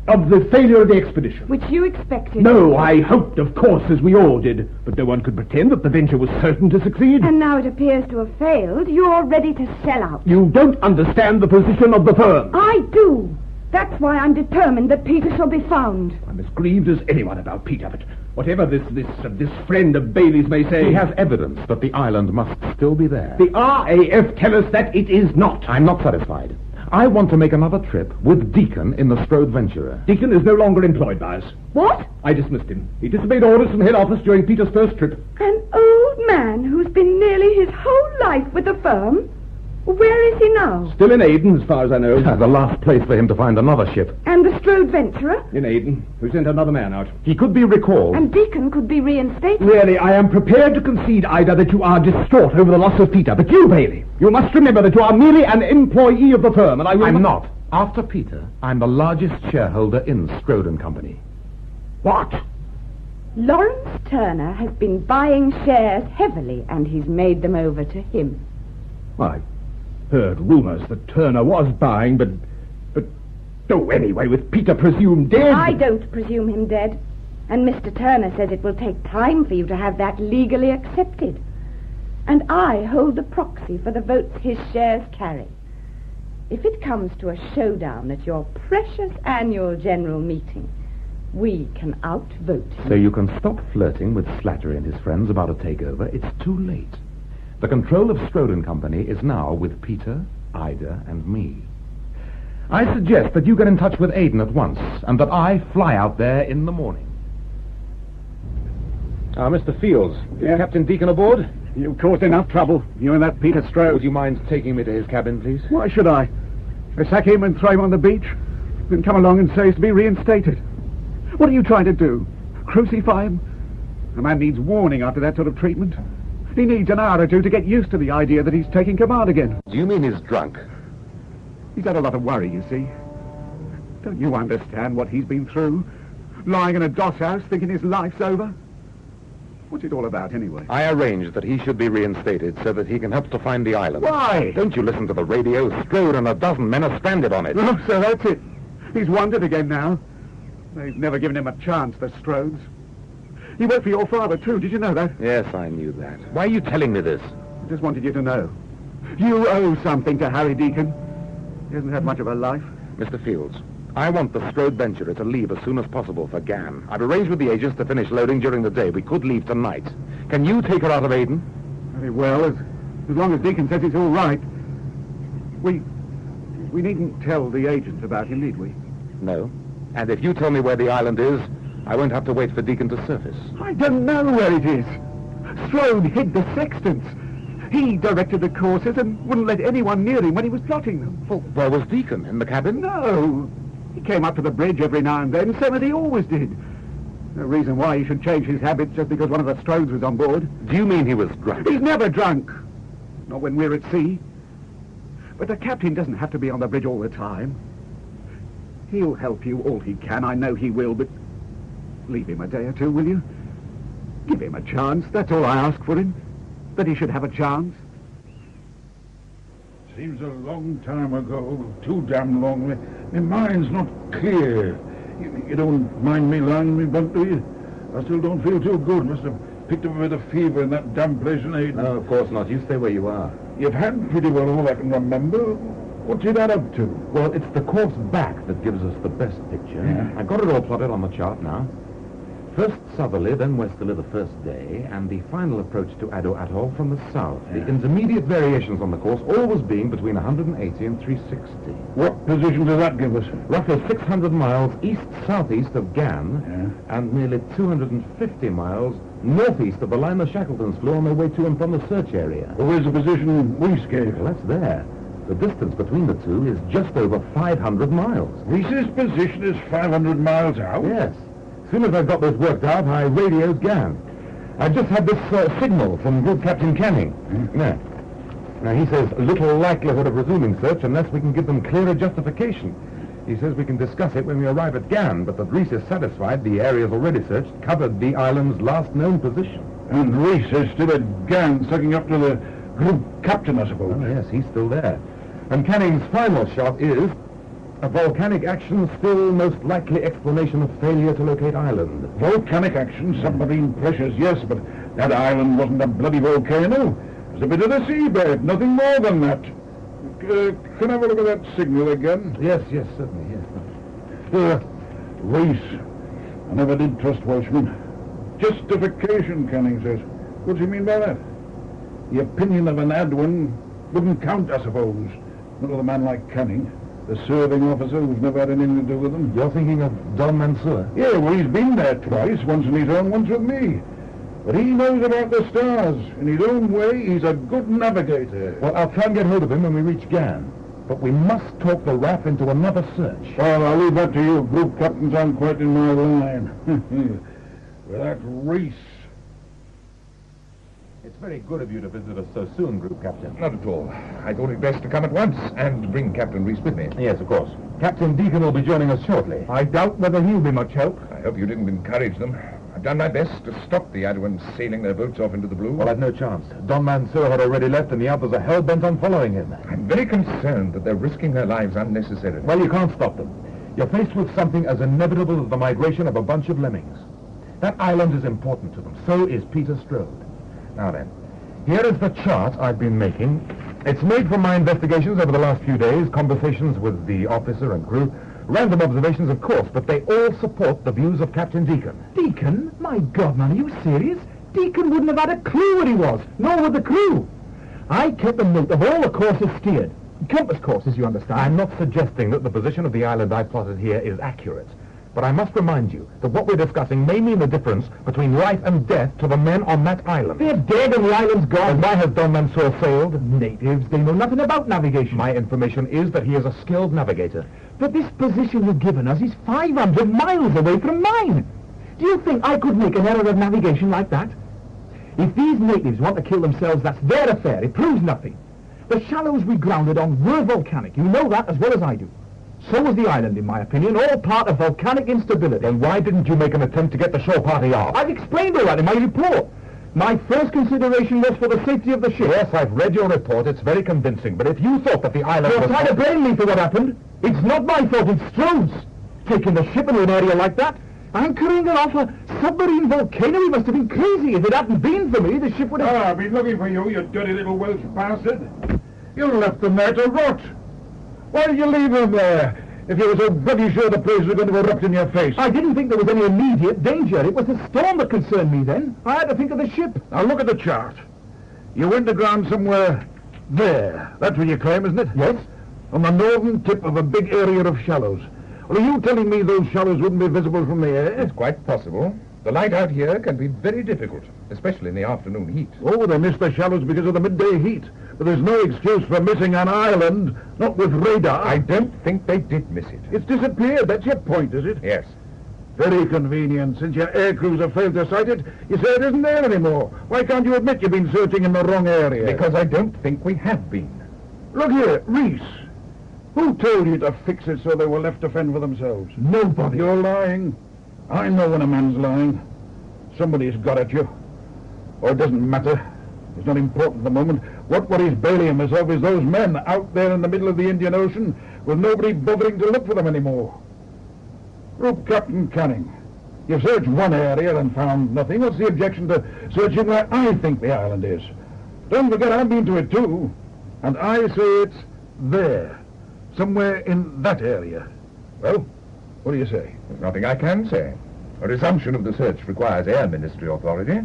Of the failure of the expedition. Which you expected. No, I hoped, of course, as we all did. But no one could pretend that the venture was certain to succeed. And now it appears to have failed. You're ready to sell out. You don't understand the position of the firm. I do. That's why I'm determined that Peter shall be found. I'm as grieved as anyone about Peter, but whatever this friend of Bailey's may say... He has evidence that the island must still be there. The R.A.F. tell us that it is not. I'm not satisfied. I want to make another trip with Deacon in the Strode Venturer. Deacon is no longer employed by us. What? I dismissed him. He disobeyed orders from head office during Peter's first trip. An old man who's been nearly his whole life with the firm? Where is he now? Still in Aden, as far as I know. The last place for him to find another ship. And the Strode Venturer? In Aden. We sent another man out. He could be recalled. And Deacon could be reinstated? Really, I am prepared to concede, Ida, that you are distraught over the loss of Peter. But you, Bailey, you must remember that you are merely an employee of the firm, and I'm not. After Peter, I'm the largest shareholder in Strode and Company. What? Lawrence Turner has been buying shares heavily, and he's made them over to him. I heard rumours that Turner was buying, but... Oh, anyway, with Peter presumed dead... I don't presume him dead. And Mr. Turner says it will take time for you to have that legally accepted. And I hold the proxy for the votes his shares carry. If it comes to a showdown at your precious annual general meeting, we can outvote him. So you can stop flirting with Slattery and his friends about a takeover. It's too late. The control of Strode and Company is now with Peter, Ida, and me. I suggest that you get in touch with Aden at once, and that I fly out there in the morning. Mr. Fields, is Captain Deacon aboard? You've caused enough trouble, you and that Peter Strode. Would you mind taking me to his cabin, please? Why should I? I sack him and throw him on the beach, then come along and say he's to be reinstated. What are you trying to do? Crucify him? A man needs warning after that sort of treatment. He needs an hour or two to get used to the idea that he's taking command again. Do you mean he's drunk? He's had a lot of worry, you see. Don't you understand what he's been through? Lying in a doss house thinking his life's over? What's it all about, anyway? I arranged that he should be reinstated so that he can help to find the island. Why? Don't you listen to the radio? Strode and a dozen men are stranded on it. Oh, so that's it. He's wandered again now. They've never given him a chance, the Strodes. He worked for your father, too. Did you know that? Yes, I knew that. Why are you telling me this? I just wanted you to know. You owe something to Harry Deacon. He hasn't had much of a life. Mr. Fields, I want the Strode Venturer to leave as soon as possible for Gan. I've arranged with the agents to finish loading during the day. We could leave tonight. Can you take her out of Aden? Very well, as long as Deacon says it's all right. We needn't tell the agents about him, need we? No. And if you tell me where the island is, I won't have to wait for Deacon to surface. I don't know where it is. Strode hid the sextants. He directed the courses and wouldn't let anyone near him when he was plotting them. Well, where was Deacon? In the cabin? No. He came up to the bridge every now and then, same as he always did. No reason why he should change his habits just because one of the Strodes was on board. Do you mean he was drunk? He's never drunk. Not when we're at sea. But the captain doesn't have to be on the bridge all the time. He'll help you all he can, I know he will, but leave him a day or two, will you? Give him a chance, that's all I ask for him. That he should have a chance. Seems a long time ago, too damn long. My mind's not clear. You don't mind me lying in my bunk, do you? I still don't feel too good. Must have picked up a bit of fever in that damn place in Aden. No, of course not. You stay where you are. You've had pretty well all I can remember. What's it add up to? Well, it's the course back that gives us the best picture. Yeah. I've got it all plotted on the chart now. First southerly, then westerly the first day, and the final approach to Adduan Atoll from the south. Yeah. The intermediate variations on the course always being between 180 and 360. What position does that give us? Roughly 600 miles east-southeast of Gan, and nearly 250 miles northeast of the line the Shackletons flew on their way to and from the search area. Well, where's the position Reece gave? Well, that's there. The distance between the two is just over 500 miles. Reece's position is 500 miles out? Yes. As soon as I got this worked out, I radioed Gan. I've just had this signal from Group Captain Canning. Now, he says little likelihood of resuming search unless we can give them clearer justification. He says we can discuss it when we arrive at Gan, but that Reece is satisfied the areas already searched covered the island's last known position. And Reece is still at Gan, sucking up to the Group Captain, I suppose. Oh, yes, he's still there. And Canning's final shot is a volcanic action, still most likely explanation of failure to locate island. Volcanic action, submarine pressures, yes, but that island wasn't a bloody volcano. It was a bit of the seabed, nothing more than that. Can I have a look at that signal again? Yes, certainly, yes. Reece. I never did trust Welshmen. Justification, Canning says. What does he mean by that? The opinion of an Adduan wouldn't count, I suppose. Not with a man like Canning. The serving officer who's never had anything to do with them. You're thinking of Don Mansoor? Yeah, well, he's been there twice, once on his own, once with me. But he knows about the stars. In his own way, he's a good navigator. Well, I'll try and get hold of him when we reach Gan. But we must talk the R.A.F. into another search. Well, I'll leave that to you. Group captains aren't quite in my line. With that Reece. It's very good of you to visit us so soon, Group Captain. Not at all. I thought it best to come at once and bring Captain Reece with me. Yes, of course. Captain Deacon will be joining us shortly. I doubt whether he'll be much help. I hope you didn't encourage them. I've done my best to stop the Adduans sailing their boats off into the blue. Well, I've no chance. Don Mansoor had already left, and the others are hell-bent on following him. I'm very concerned that they're risking their lives unnecessarily. Well, you can't stop them. You're faced with something as inevitable as the migration of a bunch of lemmings. That island is important to them. So is Peter Strode. Now then, here is the chart I've been making. It's made from my investigations over the last few days, conversations with the officer and crew, random observations, of course, but they all support the views of Captain Deacon. Deacon? My God, man, are you serious? Deacon wouldn't have had a clue where he was, nor would the crew. I kept a note of all the courses steered. Compass courses, you understand. I'm not suggesting that the position of the island I plotted here is accurate. But I must remind you that what we're discussing may mean the difference between life and death to the men on that island. They're dead and the island's gone. And why has Don Mansoor sailed? Natives, they know nothing about navigation. My information is that he is a skilled navigator. But this position you've given us is 500 miles away from mine. Do you think I could make an error of navigation like that? If these natives want to kill themselves, that's their affair. It proves nothing. The shallows we grounded on were volcanic. You know that as well as I do. So was the island, in my opinion, all part of volcanic instability. Then why didn't you make an attempt to get the shore party off? I've explained all that in my report. My first consideration was for the safety of the ship. Yes, I've read your report. It's very convincing. But if you thought that the island You're was... trying to blame me for what happened. It's not my fault, it's Strode's. Taking the ship into an area like that, anchoring it off a submarine volcano, he must have been crazy. If it hadn't been for me, the ship would have... I've been looking for you, you dirty little Welsh bastard. You left them there to rot. Why did you leave them there? If you were so bloody sure the place was going to erupt in your face. I didn't think there was any immediate danger. It was the storm that concerned me then. I had to think of the ship. Now look at the chart. You went aground somewhere there. That's where you claim, isn't it? Yes. On the northern tip of a big area of shallows. Well, are you telling me those shallows wouldn't be visible from the air? It's quite possible. The light out here can be very difficult, especially in the afternoon heat. Oh, they missed the shallows because of the midday heat. But there's no excuse for missing an island, not with radar. I don't think they did miss it. It's disappeared. That's your point, is it? Yes. Very convenient. Since your air crews have failed to sight it, you say it isn't there anymore. Why can't you admit you've been searching in the wrong area? Because I don't think we have been. Look here, Reece. Who told you to fix it so they were left to fend for themselves? Nobody. You're lying. I know when a man's lying. Somebody's got at you. Or it doesn't matter. It's not important at the moment. What worries Bailey and myself is those men out there in the middle of the Indian Ocean with nobody bothering to look for them anymore. Group Captain Canning, you've searched one area and found nothing. What's the objection to searching where I think the island is? Don't forget I've been to it too. And I say it's there. Somewhere in that area. Well, what do you say? There's nothing I can say. A resumption of the search requires Air Ministry authority.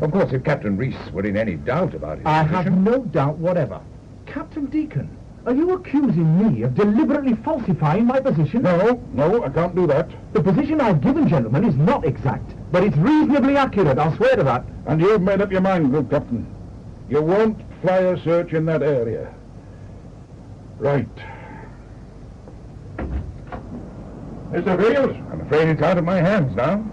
Of course, if Captain Reece were in any doubt about his I position... have no doubt whatever. Captain Deacon, are you accusing me of deliberately falsifying my position? No, I can't do that. The position I've given, gentlemen, is not exact, but it's reasonably accurate, I'll swear to that. And you've made up your mind, Group Captain. You won't fly a search in that area. Right. Mr. Fields? I'm afraid it's out of my hands now.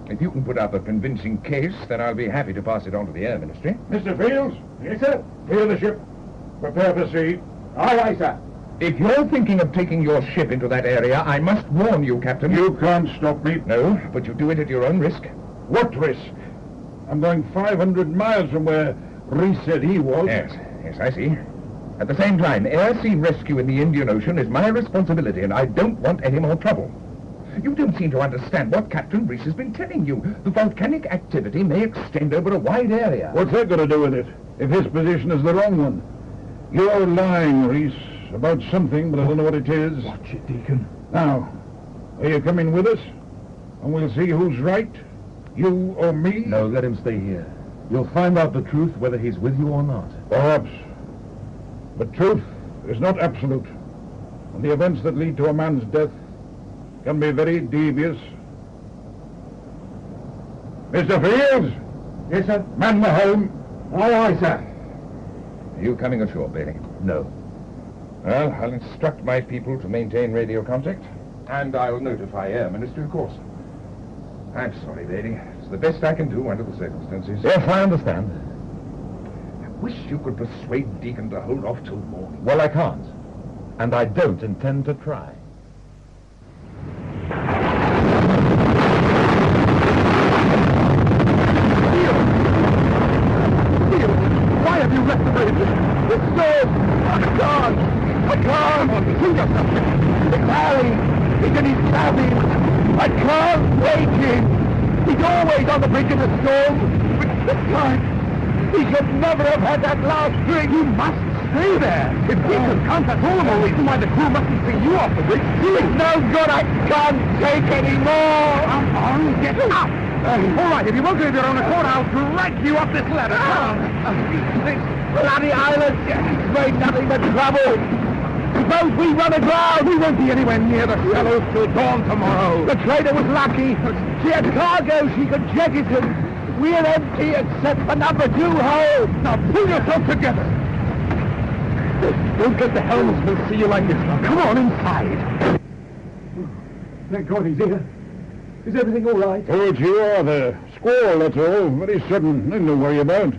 If you can put up a convincing case, then I'll be happy to pass it on to the Air Ministry. Mr. Fields? Yes, sir. Clear the ship. Prepare for sea. Aye, sir. If you're thinking of taking your ship into that area, I must warn you, Captain. You can't stop me. No, but you do it at your own risk. What risk? I'm going 500 miles from where Reece said he was. Yes, I see. At the same time, air-sea rescue in the Indian Ocean is my responsibility, and I don't want any more trouble. You don't seem to understand what Captain Reece has been telling you. The volcanic activity may extend over a wide area. What's that got to do with it, if his position is the wrong one? You're lying, Reece, about something, but I don't know what it is. Watch it, Deacon. Now, are you coming with us? And we'll see who's right, you or me? No, let him stay here. You'll find out the truth whether he's with you or not. Perhaps. But truth is not absolute. And the events that lead to a man's death can be very devious. Mr. Fields? Yes, sir. Man the helm. Aye, sir. Are you coming ashore, Bailey? No. Well, I'll instruct my people to maintain radio contact, and I'll notify Air Ministry, of course. I'm sorry, Bailey. It's the best I can do under the circumstances. Yes, I understand. I wish you could persuade Deacon to hold off till morning. Well, I can't. And I don't intend to try. Why have you left the bridge? It's Stode! I can't! Pull yourself! It's Harry! He's in his cabin! I can't wake him! He's always on the bridge in a storm! But this time, he should never have had that last drink! You must stay there! If Deacon can't, that's all the more reason why the crew mustn't see you off the bridge! It's no good! I can't take any more! Come on, get up! All right, if you won't leave your own accord, I'll drag you up this ladder. This bloody island has made nothing but trouble. Suppose we run aground, we won't be anywhere near the shallows till dawn tomorrow. The trader was lucky. She had cargo she could jettison. We're empty except for number 2 hold. Now pull yourself together. Don't let the helmsman see you like this. Now come on inside. Thank God he's here. Is everything all right? Oh, it's you are there. Squall, that's all. Very sudden. Nothing to worry about.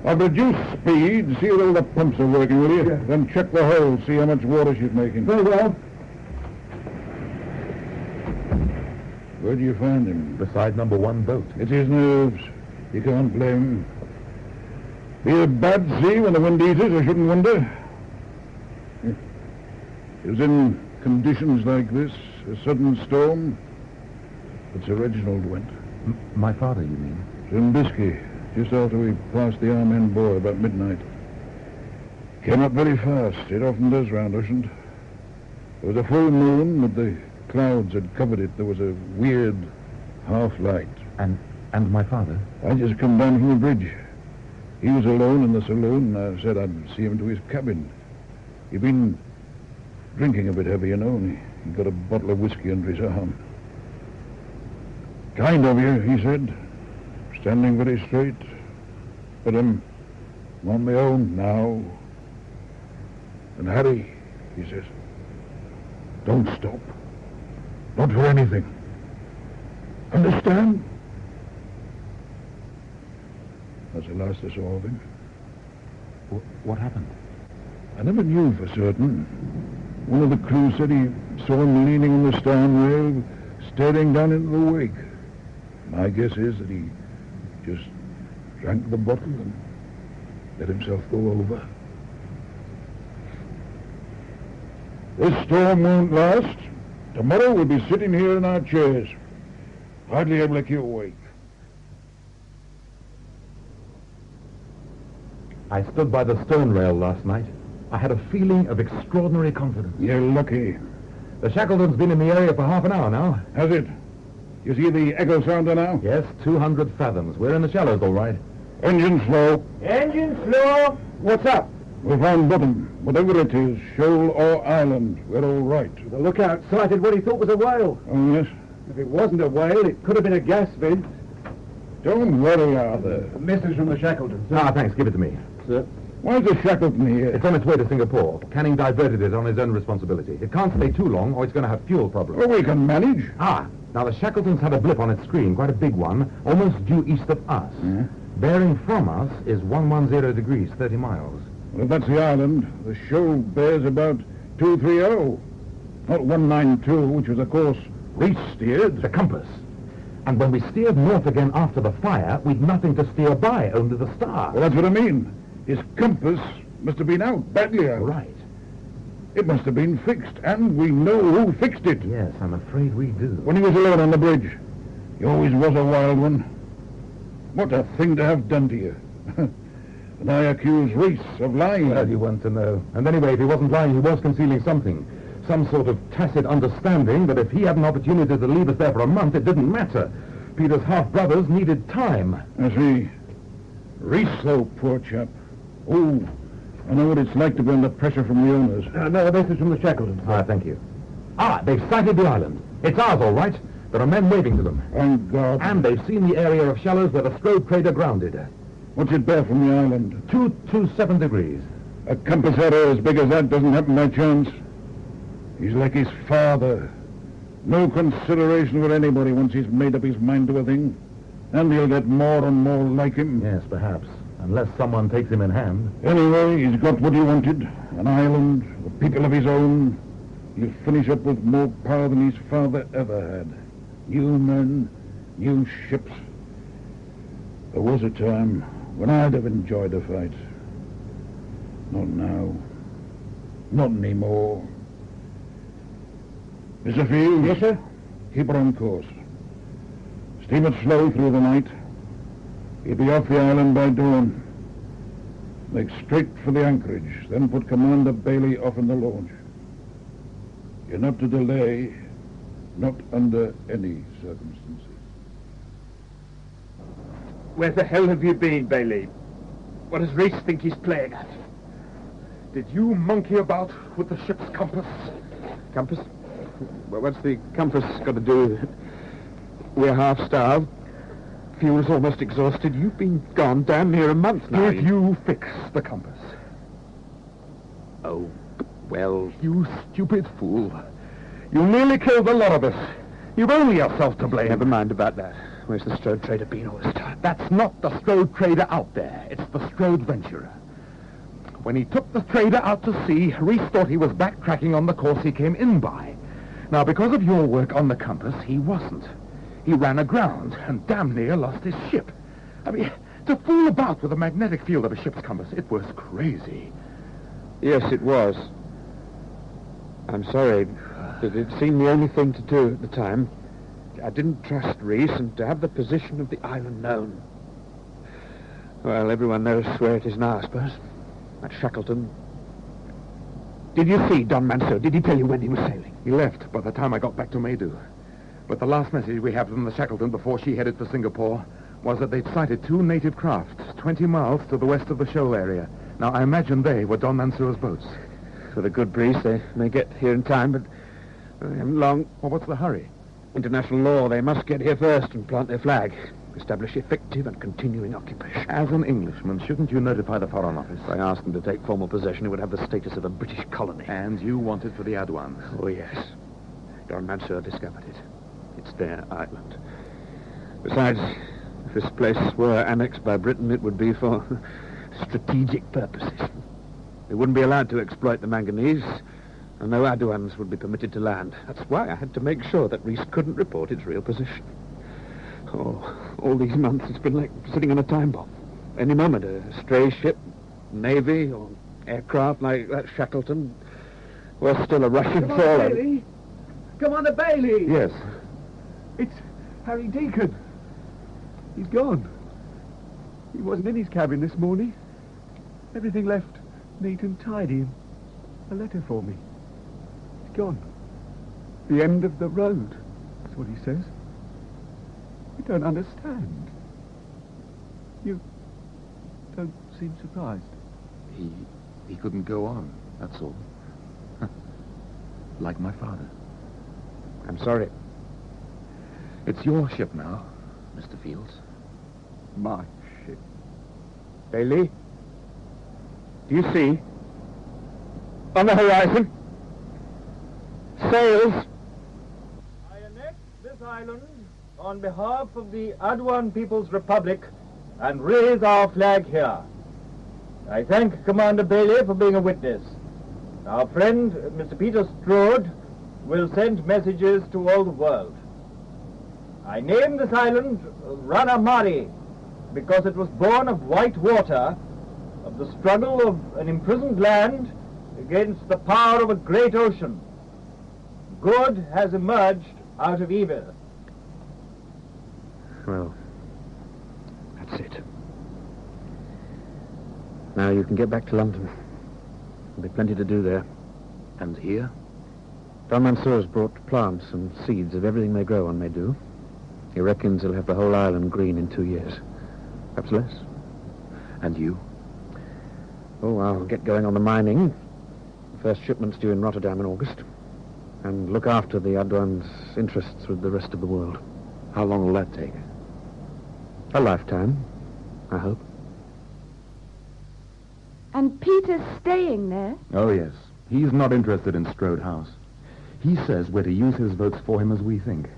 I'll reduce speed, see that all the pumps are working, will you? Yeah. Then check the hull, see how much water she's making. Very well. Where do you find him? Beside number 1 boat. It's his nerves. You can't blame him. Be a bad sea when the wind eats it, I shouldn't wonder. It was in conditions like this, a sudden storm, that Sir Reginald went. My father, you mean? Zimbisky, just after we passed the Amen buoy about midnight. Came up very fast. It often does round Ushant. There was a full moon, but the clouds had covered it. There was a weird half-light. And my father? I just come down from the bridge. He was alone in the saloon, and I said I'd see him to his cabin. He'd been drinking a bit heavy, you know, and he got a bottle of whiskey under his arm. Kind of you, he said, standing very straight. But I'm on my own now. And Harry, he says, don't stop. Not for anything. Understand? That's the last I saw of him. What happened? I never knew for certain. One of the crew said he saw him leaning on the stern rail, staring down into the wake. My guess is that he just drank the bottle and let himself go over. This storm won't last. Tomorrow we'll be sitting here in our chairs, hardly able to keep awake. I stood by the stern rail last night. I had a feeling of extraordinary confidence. You're lucky. The Shackleton's been in the area for half an hour now. Has it? You see the echo sounder now? Yes, 200 fathoms. We're in the shallows, all right. Engine slow. Engine slow. What's up? We found bottom. Whatever it is, shoal or island, we're all right. The lookout sighted what he thought was a whale. Oh, yes? If it wasn't a whale, it could have been a gas vent. Don't worry, Arthur. A message from the Shackleton. Ah, thanks. Give it to me. Sir? Why's the Shackleton here? It's on its way to Singapore. Canning diverted it on his own responsibility. It can't stay too long, or it's going to have fuel problems. Well, we can manage. Ah, now the Shackleton's had a blip on its screen, quite a big one, almost due east of us. Yeah? Bearing from us is 110 degrees, 30 miles. Well, if that's the island, the shoal bears about 230. Not 192, which was, of course, Reece steered. The compass. And when we steered north again after the fire, we'd nothing to steer by, only the star. Well, that's what I mean. His compass must have been out, badly out. Right. It must have been fixed, and we know who fixed it. Yes, I'm afraid we do. When he was alone on the bridge, he always was a wild one. What a thing to have done to you. And I accuse Reece of lying. Well, you want to know. And anyway, if he wasn't lying, he was concealing something. Some sort of tacit understanding that if he had an opportunity to leave us there for a month, it didn't matter. Peter's half-brothers needed time. I see. Reece, though, poor chap. Oh, I know what it's like to be under pressure from the owners. No, a message from the Shackleton. Ah, thank you. Ah, they've sighted the island. It's ours, all right. There are men waving to them. Thank God. And they've seen the area of shallows where the Strode trader grounded. What's it bear from the island? 227 degrees. A compass error as big as that doesn't happen by chance. He's like his father. No consideration for anybody once he's made up his mind to a thing. And he'll get more and more like him. Yes, perhaps. Unless someone takes him in hand. Anyway, he's got what he wanted. An island, the people of his own. He'll finish up with more power than his father ever had. New men, new ships. There was a time when I'd have enjoyed a fight. Not now. Not anymore. Mr. Field? Yes, sir? Keep her on course. Steam it slow through the night. He'll be off the island by dawn. Make straight for the anchorage, then put Commander Bailey off in the launch. You're not to delay, not under any circumstances. Where the hell have you been, Bailey? What does Reece think he's playing at? Did you monkey about with the ship's compass? Compass? Well, what's the compass got to do with it? We're half-starved. Fuel's almost exhausted. You've been gone damn near a month now. Did you fix the compass? Oh, well... You stupid fool. You nearly killed the lot of us. You've only yourself to blame. Never mind about that. Where's the Strode trader been all this time? That's not the Strode trader out there. It's the Strode venturer. When he took the trader out to sea, Reece thought he was backtracking on the course he came in by. Now, because of your work on the compass, he wasn't. He ran aground and damn near lost his ship. I mean, to fool about with the magnetic field of a ship's compass, it was crazy. Yes, it was. I'm sorry, but it seemed the only thing to do at the time. I didn't trust Reece, and to have the position of the island known. Well, everyone knows where it is now, I suppose. At Shackleton. Did you see Don Mansoor? Did he tell you when he was sailing? He left by the time I got back to Maidu. But the last message we have from the Shackleton before she headed for Singapore was that they'd sighted 2 native crafts 20 miles to the west of the shoal area. Now, I imagine they were Don Mansoor's boats. With a good breeze, they may get here in time, but they haven't long. Well, what's the hurry? International law, they must get here first and plant their flag. Establish effective and continuing occupation. As an Englishman, shouldn't you notify the Foreign Office? If I asked them to take formal possession, it would have the status of a British colony. And you want it for the Adduan? Oh, yes. Don Mansoor discovered it. It's their island. Besides, if this place were annexed by Britain, it would be for strategic purposes. They wouldn't be allowed to exploit the manganese, and no Adduans would be permitted to land. That's why I had to make sure that Reece couldn't report its real position. Oh, all these months it's been like sitting on a time bomb. Any moment, a stray ship, navy, or aircraft like that Shackleton, we're still a Russian fallen. Bailey! Commander Bailey! Yes. It's Harry Deacon. He's gone. He wasn't in his cabin this morning. Everything left neat and tidy. A letter for me. He's gone. The end of the road. That's what he says. You don't understand. You don't seem surprised. He couldn't go on, that's all. Like my father. I'm sorry. It's your ship now, Mr. Fields. My ship. Bailey? Do you see? On the horizon? Sails! I annex this island on behalf of the Adduan People's Republic and raise our flag here. I thank Commander Bailey for being a witness. Our friend, Mr. Peter Strode, will send messages to all the world. I name this island Ranamari because it was born of white water, of the struggle of an imprisoned land against the power of a great ocean. Good has emerged out of evil. Well, that's it. Now you can get back to London. There'll be plenty to do there. And here? Don Mansoor's brought plants and seeds of everything they grow on may do. He reckons he'll have the whole island green in 2 years. Perhaps less. And you? Oh, I'll get going on the mining. The first shipment's due in Rotterdam in August. And look after the Adduan's interests with the rest of the world. How long will that take? A lifetime, I hope. And Peter's staying there? Oh, yes. He's not interested in Strode House. He says we're to use his votes for him as we think.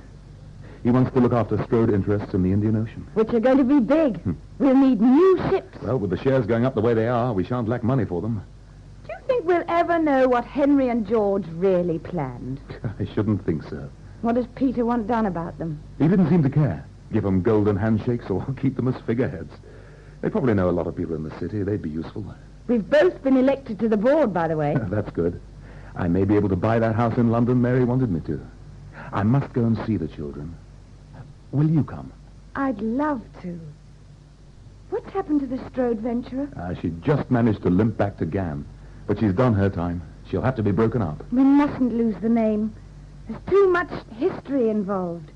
He wants to look after Strode interests in the Indian Ocean. Which are going to be big. We'll need new ships. Well, with the shares going up the way they are, we shan't lack money for them. Do you think we'll ever know what Henry and George really planned? I shouldn't think so. What does Peter want done about them? He didn't seem to care. Give them golden handshakes or keep them as figureheads. They probably know a lot of people in the city. They'd be useful. We've both been elected to the board, by the way. That's good. I may be able to buy that house in London Mary wanted me to. I must go and see the children. Will you come? I'd love to. What's happened to the Strode venturer? She just managed to limp back to Gam. But she's done her time. She'll have to be broken up. We mustn't lose the name. There's too much history involved.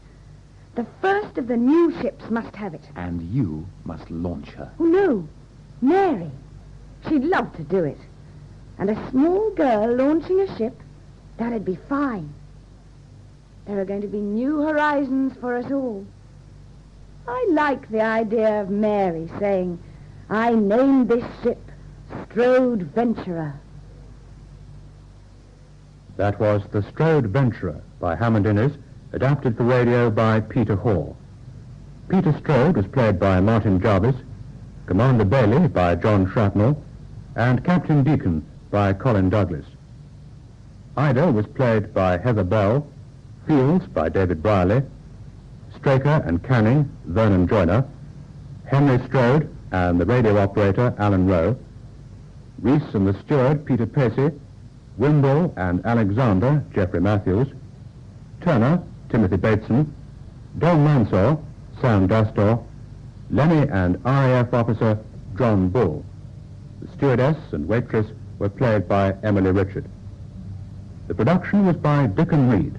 The first of the new ships must have it. And you must launch her. Oh, no. Mary. She'd love to do it. And a small girl launching a ship, that'd be fine. There are going to be new horizons for us all. I like the idea of Mary saying, I named this ship Strode Venturer. That was The Strode Venturer by Hammond Innes, adapted for radio by Peter Hall. Peter Strode was played by Martin Jarvis, Commander Bailey by John Shrapnel, and Captain Deacon by Colin Douglas. Ida was played by Heather Bell, Fields by David Briley, Straker and Canning, Vernon Joyner, Henry Strode and the radio operator, Alan Rowe, Reece and the steward, Peter Pacey, Whimbrill and Alexander, Geoffrey Matthews, Turner, Timothy Bateson, Don Mansoor, Sam Dastor, Lennie and R.A.F. officer, John Bull. The stewardess and waitress were played by Emily Richard. The production was by Dickon Reed.